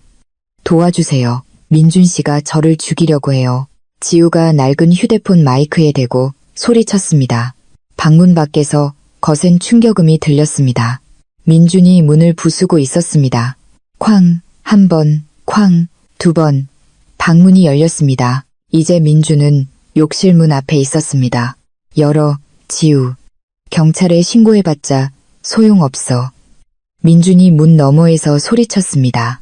도와주세요. 민준 씨가 저를 죽이려고 해요. 지우가 낡은 휴대폰 마이크에 대고 소리쳤습니다. 방문 밖에서 거센 충격음이 들렸습니다. 민준이 문을 부수고 있었습니다. 쾅, 한 번, 쾅, 두 번. 방문이 열렸습니다. 이제 민준은 욕실 문 앞에 있었습니다. 열어, 지우. 경찰에 신고해봤자 소용없어. 민준이 문 너머에서 소리쳤습니다.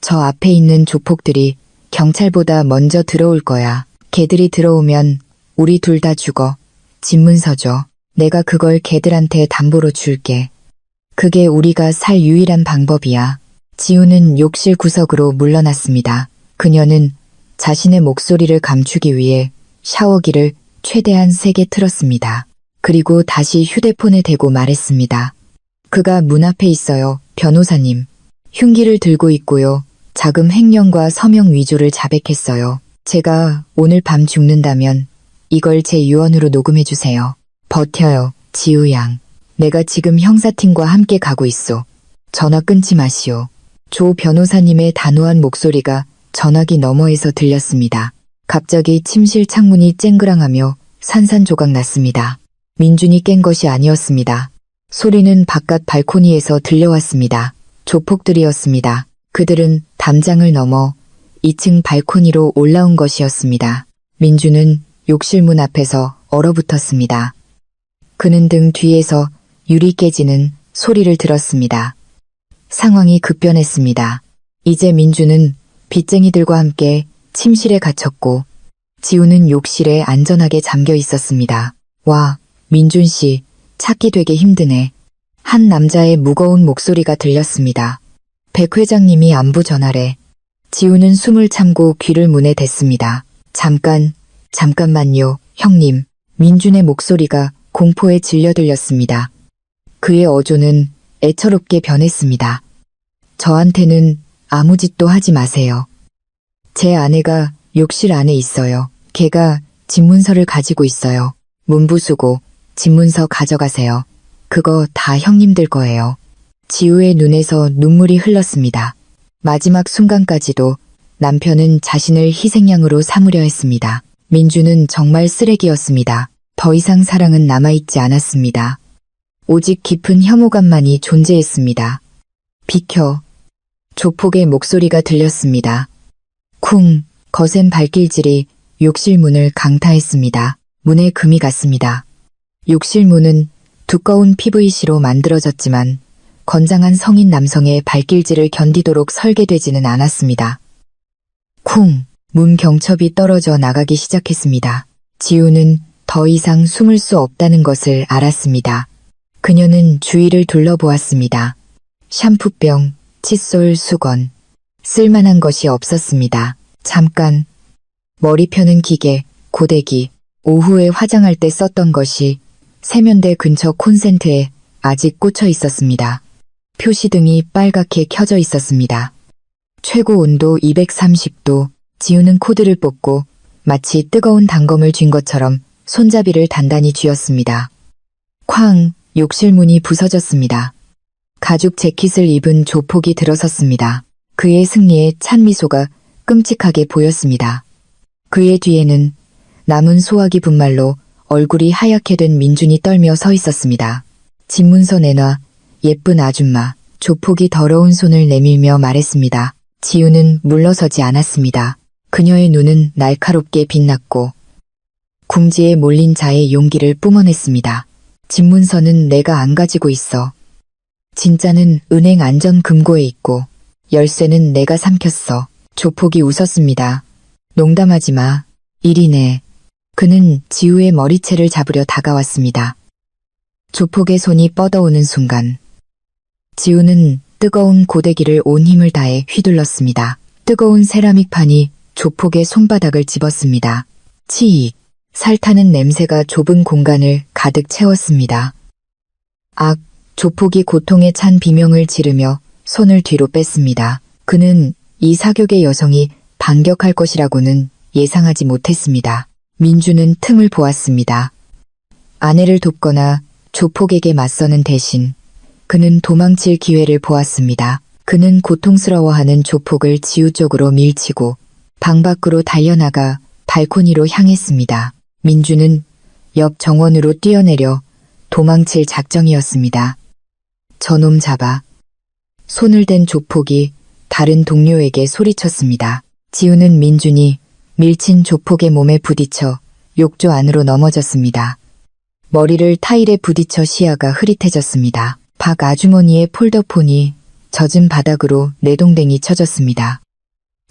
저 앞에 있는 조폭들이 경찰보다 먼저 들어올 거야. 걔들이 들어오면 우리 둘 다 죽어. 집문서 줘. 내가 그걸 걔들한테 담보로 줄게. 그게 우리가 살 유일한 방법이야. 지우는 욕실 구석으로 물러났습니다. 그녀는 자신의 목소리를 감추기 위해 샤워기를 최대한 세게 틀었습니다. 그리고 다시 휴대폰에 대고 말했습니다. 그가 문 앞에 있어요, 변호사님. 흉기를 들고 있고요. 자금 횡령과 서명 위조를 자백했어요. 제가 오늘 밤 죽는다면 이걸 제 유언으로 녹음해주세요. 버텨요, 지우 양. 내가 지금 형사팀과 함께 가고 있소. 전화 끊지 마시오. 조 변호사님의 단호한 목소리가 전화기 너머에서 들렸습니다. 갑자기 침실 창문이 쨍그랑하며 산산조각 났습니다. 민준이 깬 것이 아니었습니다. 소리는 바깥 발코니에서 들려왔습니다. 조폭들이었습니다. 그들은 담장을 넘어 2층 발코니로 올라온 것이었습니다. 민준은 욕실 문 앞에서 얼어붙었습니다. 그는 등 뒤에서 유리 깨지는 소리를 들었습니다. 상황이 급변했습니다. 이제 민준은 빚쟁이들과 함께 침실에 갇혔고 지우는 욕실에 안전하게 잠겨 있었습니다. 와, 민준 씨, 찾기 되게 힘드네. 한 남자의 무거운 목소리가 들렸습니다. 백 회장님이 안부 전하래. 지우는 숨을 참고 귀를 문에 댔습니다. 잠깐만요, 형님. 민준의 목소리가 공포에 질려 들렸습니다. 그의 어조는 애처롭게 변했습니다. 저한테는 아무 짓도 하지 마세요. 제 아내가 욕실 안에 있어요. 걔가 집문서를 가지고 있어요. 문 부수고 집문서 가져가세요. 그거 다 형님들 거예요. 지우의 눈에서 눈물이 흘렀습니다. 마지막 순간까지도 남편은 자신을 희생양으로 삼으려 했습니다. 민주는 정말 쓰레기였습니다. 더 이상 사랑은 남아있지 않았습니다. 오직 깊은 혐오감만이 존재했습니다. 비켜. 조폭의 목소리가 들렸습니다. 쿵, 거센 발길질이 욕실 문을 강타했습니다. 문에 금이 갔습니다. 욕실 문은 두꺼운 PVC로 만들어졌지만 건장한 성인 남성의 발길질을 견디도록 설계되지는 않았습니다. 쿵, 문 경첩이 떨어져 나가기 시작했습니다. 지우는 더 이상 숨을 수 없다는 것을 알았습니다. 그녀는 주위를 둘러보았습니다. 샴푸병, 칫솔, 수건. 쓸만한 것이 없었습니다. 잠깐. 머리 펴는 기계, 고데기, 오후에 화장할 때 썼던 것이 세면대 근처 콘센트에 아직 꽂혀 있었습니다. 표시등이 빨갛게 켜져 있었습니다. 최고 온도 230도. 지우는 코드를 뽑고 마치 뜨거운 단검을 쥔 것처럼 손잡이를 단단히 쥐었습니다. 쾅! 욕실 문이 부서졌습니다. 가죽 재킷을 입은 조폭이 들어섰습니다. 그의 승리에 찬 미소가 끔찍하게 보였습니다. 그의 뒤에는 남은 소화기 분말로 얼굴이 하얗게 된 민준이 떨며 서 있었습니다. 집문서 내놔, 예쁜 아줌마. 조폭이 더러운 손을 내밀며 말했습니다. 지우는 물러서지 않았습니다. 그녀의 눈은 날카롭게 빛났고 궁지에 몰린 자의 용기를 뿜어냈습니다. 집문서는 내가 안 가지고 있어. 진짜는 은행 안전금고에 있고 열쇠는 내가 삼켰어. 조폭이 웃었습니다. 농담하지 마. 일이네. 그는 지우의 머리채를 잡으려 다가왔습니다. 조폭의 손이 뻗어오는 순간 지우는 뜨거운 고데기를 온 힘을 다해 휘둘렀습니다. 뜨거운 세라믹 판이 조폭의 손바닥을 집었습니다. 치익. 살타는 냄새가 좁은 공간을 가득 채웠습니다. 악. 조폭이 고통에 찬 비명을 지르며 손을 뒤로 뺐습니다. 그는 이 사격의 여성이 반격할 것이라고는 예상하지 못했습니다. 민주는 틈을 보았습니다. 아내를 돕거나 조폭에게 맞서는 대신 그는 도망칠 기회를 보았습니다. 그는 고통스러워하는 조폭을 지우 쪽으로 밀치고 방 밖으로 달려나가 발코니로 향했습니다. 민주는 옆 정원으로 뛰어내려 도망칠 작정이었습니다. 저놈 잡아. 손을 댄 조폭이 다른 동료에게 소리쳤습니다. 지우는 민준이 밀친 조폭의 몸에 부딪혀 욕조 안으로 넘어졌습니다. 머리를 타일에 부딪혀 시야가 흐릿해졌습니다. 박 아주머니의 폴더폰이 젖은 바닥으로 내동댕이 쳐졌습니다.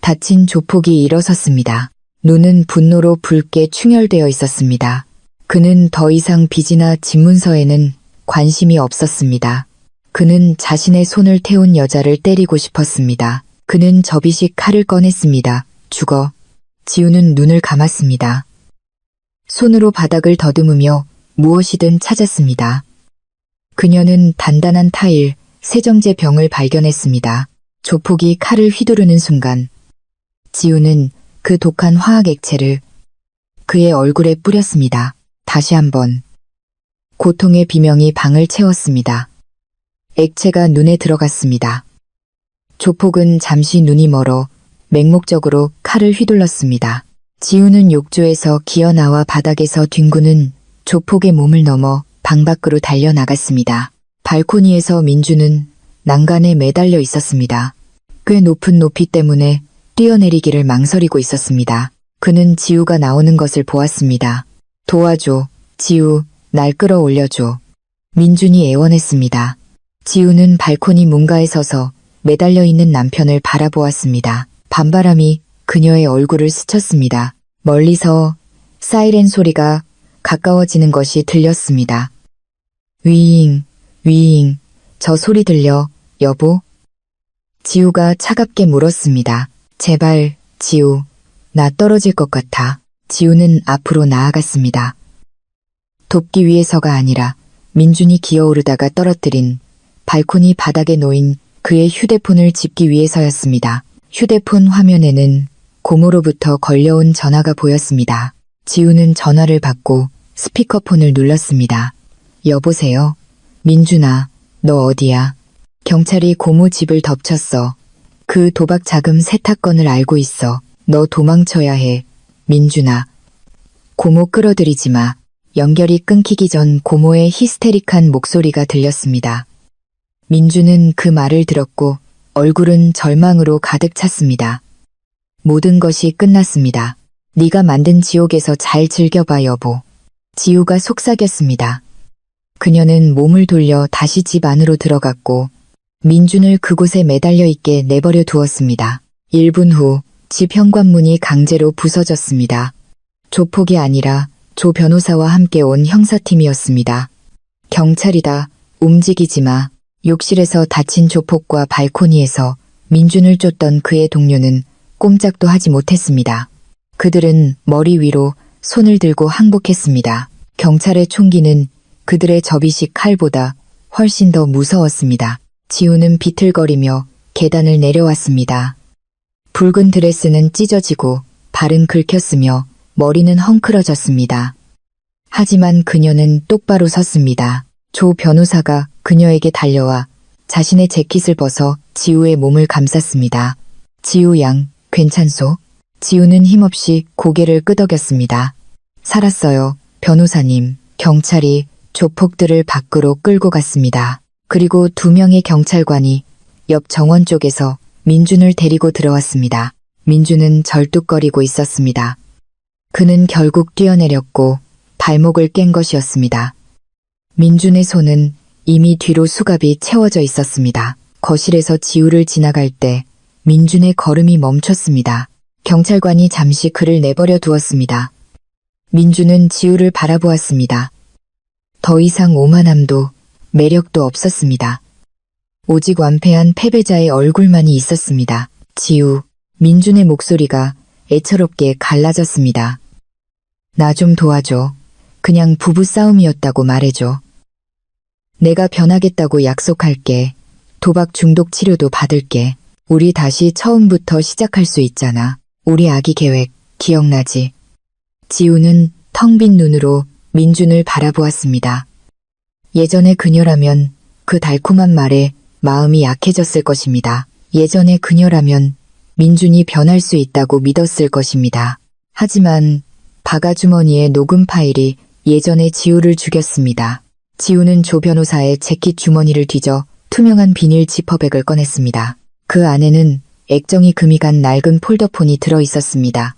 다친 조폭이 일어섰습니다. 눈은 분노로 붉게 충혈되어 있었습니다. 그는 더 이상 빚이나 집문서에는 관심이 없었습니다. 그는 자신의 손을 태운 여자를 때리고 싶었습니다. 그는 접이식 칼을 꺼냈습니다. 죽어. 지우는 눈을 감았습니다. 손으로 바닥을 더듬으며 무엇이든 찾았습니다. 그녀는 단단한 타일, 세정제 병을 발견했습니다. 조폭이 칼을 휘두르는 순간 지우는 그 독한 화학 액체를 그의 얼굴에 뿌렸습니다. 다시 한번 고통의 비명이 방을 채웠습니다. 액체가 눈에 들어갔습니다. 조폭은 잠시 눈이 멀어 맹목적으로 칼을 휘둘렀습니다. 지우는 욕조에서 기어나와 바닥에서 뒹구는 조폭의 몸을 넘어 방 밖으로 달려나갔습니다. 발코니에서 민주는 난간에 매달려 있었습니다. 꽤 높은 높이 때문에 뛰어내리기를 망설이고 있었습니다. 그는 지우가 나오는 것을 보았습니다. 도와줘. 지우, 날 끌어올려줘. 민준이 애원했습니다. 지우는 발코니 문가에 서서 매달려 있는 남편을 바라보았습니다. 밤바람이 그녀의 얼굴을 스쳤습니다. 멀리서 사이렌 소리가 가까워지는 것이 들렸습니다. 위잉, 위잉, 저 소리 들려, 여보? 지우가 차갑게 물었습니다. 제발, 지우, 나 떨어질 것 같아. 지우는 앞으로 나아갔습니다. 돕기 위해서가 아니라 민준이 기어오르다가 떨어뜨린 발코니 바닥에 놓인 그의 휴대폰을 짚기 위해서였습니다. 휴대폰 화면에는 고모로부터 걸려온 전화가 보였습니다. 지우는 전화를 받고 스피커폰을 눌렀습니다. 여보세요? 민준아, 너 어디야? 경찰이 고모 집을 덮쳤어. 그 도박 자금 세탁건을 알고 있어. 너 도망쳐야 해. 민준아. 고모 끌어들이지 마. 연결이 끊기기 전 고모의 히스테릭한 목소리가 들렸습니다. 민주는 그 말을 들었고 얼굴은 절망으로 가득 찼습니다. 모든 것이 끝났습니다. 네가 만든 지옥에서 잘 즐겨봐 여보. 지우가 속삭였습니다. 그녀는 몸을 돌려 다시 집 안으로 들어갔고 민준을 그곳에 매달려 있게 내버려 두었습니다. 1분 후 집 현관문이 강제로 부서졌습니다. 조폭이 아니라 조 변호사와 함께 온 형사팀이었습니다. 경찰이다. 움직이지 마. 욕실에서 다친 조폭과 발코니에서 민준을 쫓던 그의 동료는 꼼짝도 하지 못했습니다. 그들은 머리 위로 손을 들고 항복했습니다. 경찰의 총기는 그들의 접이식 칼보다 훨씬 더 무서웠습니다. 지우는 비틀거리며 계단을 내려왔습니다. 붉은 드레스는 찢어지고 발은 긁혔으며 머리는 헝클어졌습니다. 하지만 그녀는 똑바로 섰습니다. 조 변호사가 그녀에게 달려와 자신의 재킷을 벗어 지우의 몸을 감쌌습니다. 지우 양, 괜찮소? 지우는 힘없이 고개를 끄덕였습니다. 살았어요, 변호사님. 경찰이 조폭들을 밖으로 끌고 갔습니다. 그리고 2명의 경찰관이 옆 정원 쪽에서 민준을 데리고 들어왔습니다. 민준은 절뚝거리고 있었습니다. 그는 결국 뛰어내렸고 발목을 깬 것이었습니다. 민준의 손은 이미 뒤로 수갑이 채워져 있었습니다. 거실에서 지우를 지나갈 때 민준의 걸음이 멈췄습니다. 경찰관이 잠시 그를 내버려 두었습니다. 민준은 지우를 바라보았습니다. 더 이상 오만함도 매력도 없었습니다. 오직 완패한 패배자의 얼굴만이 있었습니다. 지우, 민준의 목소리가 애처롭게 갈라졌습니다. 나 좀 도와줘. 그냥 부부싸움이었다고 말해줘. 내가 변하겠다고 약속할게. 도박 중독 치료도 받을게. 우리 다시 처음부터 시작할 수 있잖아. 우리 아기 계획 기억나지? 지우는 텅 빈 눈으로 민준을 바라보았습니다. 예전의 그녀라면 그 달콤한 말에 마음이 약해졌을 것입니다. 예전의 그녀라면 민준이 변할 수 있다고 믿었을 것입니다. 하지만 바가주머니의 녹음 파일이 예전의 지우를 죽였습니다. 지우는 조 변호사의 재킷 주머니를 뒤져 투명한 비닐 지퍼백을 꺼냈습니다. 그 안에는 액정이 금이 간 낡은 폴더폰이 들어 있었습니다.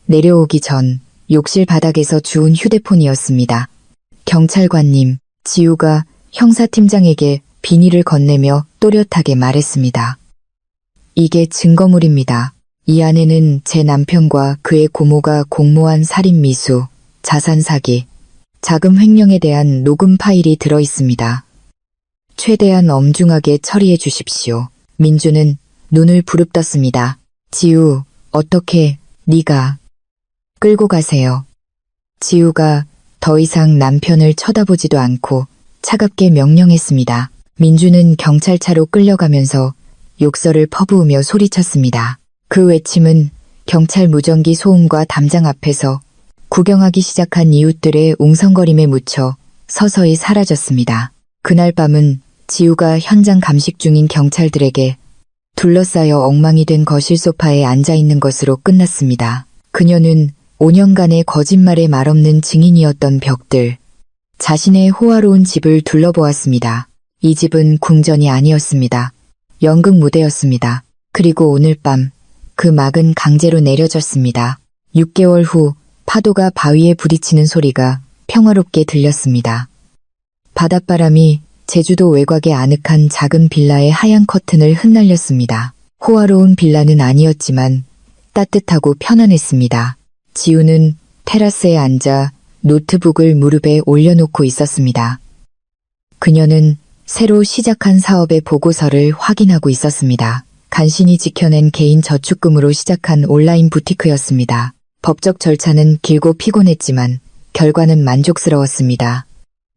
내려오기 전 욕실 바닥에서 주운 휴대폰이었습니다. 경찰관님, 지우가 형사팀장에게 비닐을 건네며 또렷하게 말했습니다. 이게 증거물입니다. 이 안에는 제 남편과 그의 고모가 공모한 살인 미수, 자산 사기, 자금 횡령에 대한 녹음 파일이 들어 있습니다. 최대한 엄중하게 처리해 주십시오. 민준은 눈을 부릅떴습니다. 지우, 어떻게 네가 끌고 가세요. 지우가 더 이상 남편을 쳐다보지도 않고 차갑게 명령했습니다. 민준은 경찰차로 끌려가면서 욕설을 퍼부으며 소리쳤습니다. 그 외침은 경찰 무전기 소음과 담장 앞에서 구경하기 시작한 이웃들의 웅성거림에 묻혀 서서히 사라졌습니다. 그날 밤은 지우가 현장 감식 중인 경찰들에게 둘러싸여 엉망이 된 거실 소파에 앉아있는 것으로 끝났습니다. 그녀는 5년간의 거짓말에 말없는 증인이었던 벽들, 자신의 호화로운 집을 둘러보았습니다. 이 집은 궁전이 아니었습니다. 연극 무대였습니다. 그리고 오늘 밤 그 막은 강제로 내려졌습니다. 6개월 후 파도가 바위에 부딪히는 소리가 평화롭게 들렸습니다. 바닷바람이 제주도 외곽의 아늑한 작은 빌라의 하얀 커튼을 흩날렸습니다. 호화로운 빌라는 아니었지만 따뜻하고 편안했습니다. 지우는 테라스에 앉아 노트북을 무릎에 올려놓고 있었습니다. 그녀는 새로 시작한 사업의 보고서를 확인하고 있었습니다. 간신히 지켜낸 개인 저축금으로 시작한 온라인 부티크였습니다. 법적 절차는 길고 피곤했지만 결과는 만족스러웠습니다.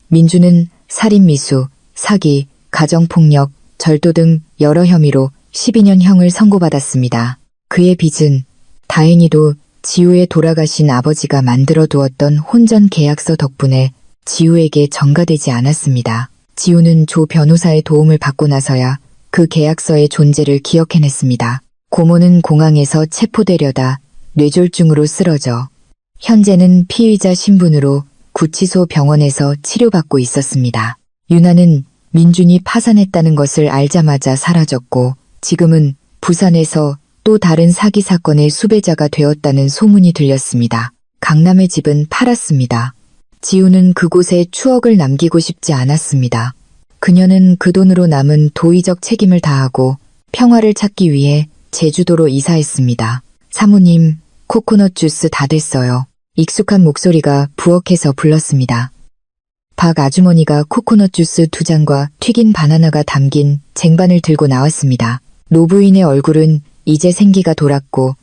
민준은 살인미수, 사기, 가정폭력, 절도 등 여러 혐의로 12년형을 선고받았습니다. 그의 빚은 다행히도 지우의 돌아가신 아버지가 만들어 두었던 혼전 계약서 덕분에 지우에게 전가되지 않았습니다. 지우는 조 변호사의 도움을 받고 나서야 그 계약서의 존재를 기억해냈습니다. 고모는 공항에서 체포되려다 뇌졸중으로 쓰러져 현재는 피의자 신분으로 구치소 병원에서 치료받고 있었습니다. 유나는 민준이 파산했다는 것을 알자마자 사라졌고 지금은 부산에서 또 다른 사기 사건의 수배자가 되었다는 소문이 들렸습니다. 강남의 집은 팔았습니다. 지우는 그곳에 추억을 남기고 싶지 않았습니다. 그녀는 그 돈으로 남은 도의적 책임을 다하고 평화를 찾기 위해 제주도로 이사했습니다. 사모님, 코코넛 주스 다 됐어요. 익숙한 목소리가 부엌에서 불렀습니다. 박 아주머니가 코코넛 주스 2잔과 튀긴 바나나가 담긴 쟁반을 들고 나왔습니다. 노부인의 얼굴은 이제 생기가 돌았고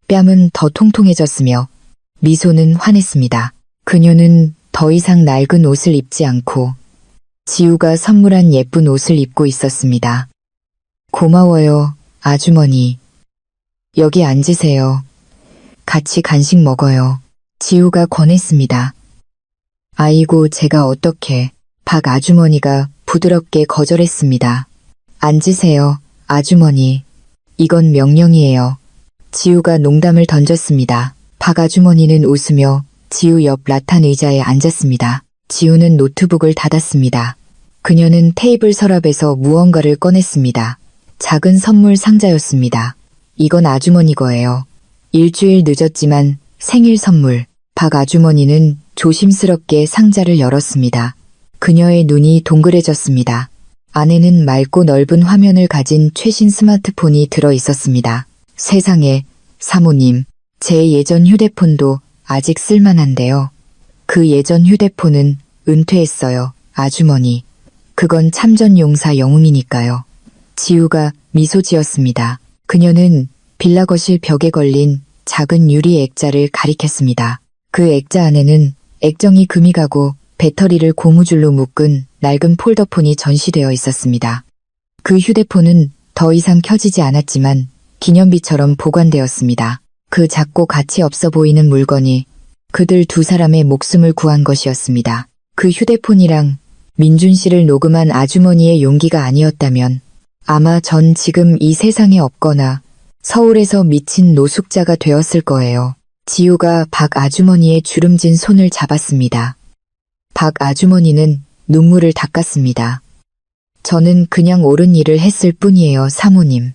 뺨은 더 통통해졌으며 미소는 환했습니다. 그녀는 더 이상 낡은 옷을 입지 않고 지우가 선물한 예쁜 옷을 입고 있었습니다. 고마워요, 아주머니. 여기 앉으세요. 같이 간식 먹어요. 지우가 권했습니다. 아이고, 제가 어떻게. 박 아주머니가 부드럽게 거절했습니다. 앉으세요, 아주머니. 이건 명령이에요. 지우가 농담을 던졌습니다. 박 아주머니는 웃으며 지우 옆 라탄 의자에 앉았습니다. 지우는 노트북을 닫았습니다. 그녀는 테이블 서랍에서 무언가를 꺼냈습니다. 작은 선물 상자였습니다. 이건 아주머니 거예요. 일주일 늦었지만 생일 선물. 박 아주머니는 조심스럽게 상자를 열었습니다. 그녀의 눈이 동그래졌습니다. 안에는 맑고 넓은 화면을 가진 최신 스마트폰이 들어 있었습니다. 세상에, 사모님, 제 예전 휴대폰도 아직 쓸만한데요. 그 예전 휴대폰은 은퇴했어요, 아주머니. 그건 참전용사 영웅이니까요. 지우가 미소 지었습니다. 그녀는 빌라 거실 벽에 걸린 작은 유리 액자를 가리켰습니다. 그 액자 안에는 액정이 금이 가고 배터리를 고무줄로 묶은 낡은 폴더폰이 전시되어 있었습니다. 그 휴대폰은 더 이상 켜지지 않았지만 기념비처럼 보관되었습니다. 그 작고 가치 없어 보이는 물건이 그들 두 사람의 목숨을 구한 것이었습니다. 그 휴대폰이랑 민준 씨를 녹음한 아주머니의 용기가 아니었다면 아마 전 지금 이 세상에 없거나 서울에서 미친 노숙자가 되었을 거예요. 지우가 박 아주머니의 주름진 손을 잡았습니다. 박 아주머니는 눈물을 닦았습니다. 저는 그냥 옳은 일을 했을 뿐이에요, 사모님.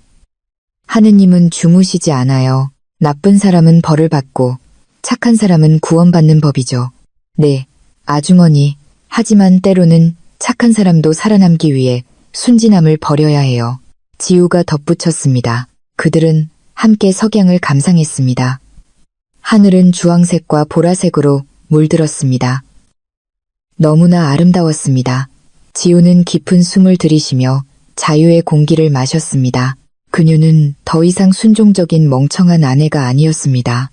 하느님은 주무시지 않아요. 나쁜 사람은 벌을 받고 착한 사람은 구원받는 법이죠. 네, 아주머니. 하지만 때로는 착한 사람도 살아남기 위해 순진함을 버려야 해요. 지우가 덧붙였습니다. 그들은 함께 석양을 감상했습니다. 하늘은 주황색과 보라색으로 물들었습니다. 너무나 아름다웠습니다. 지우는 깊은 숨을 들이쉬며 자유의 공기를 마셨습니다. 그녀는 더 이상 순종적인 멍청한 아내가 아니었습니다.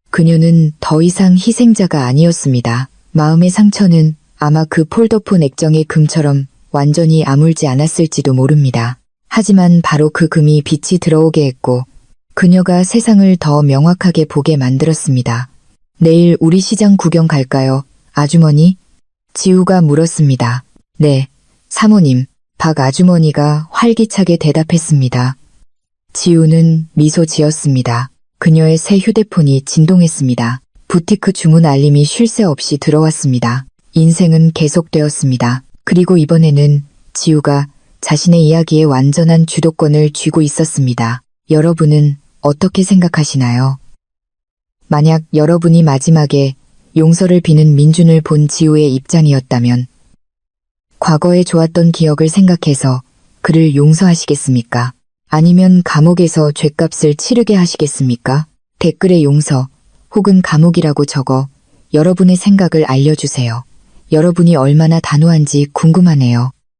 그녀는 더 이상 희생자가 아니었습니다. 마음의 상처는 아마 그 폴더폰 액정의 금처럼 완전히 아물지 않았을지도 모릅니다. 하지만 바로 그 금이 빛이 들어오게 했고 그녀가 세상을 더 명확하게 보게 만들었습니다. 내일 우리 시장 구경 갈까요, 아주머니? 지우가 물었습니다. 네, 사모님. 박 아주머니가 활기차게 대답했습니다. 지우는 미소 지었습니다. 그녀의 새 휴대폰이 진동했습니다. 부티크 주문 알림이 쉴 새 없이 들어왔습니다. 인생은 계속되었습니다. 그리고 이번에는 지우가 자신의 이야기에 완전한 주도권을 쥐고 있었습니다. 여러분은 어떻게 생각하시나요? 만약 여러분이 마지막에 용서를 비는 민준을 본 지우의 입장이었다면 과거에 좋았던 기억을 생각해서 그를 용서하시겠습니까? 아니면 감옥에서 죗값을 치르게 하시겠습니까? 댓글에 용서 혹은 감옥이라고 적어 여러분의 생각을 알려주세요. 여러분이 얼마나 단호한지 궁금하네요.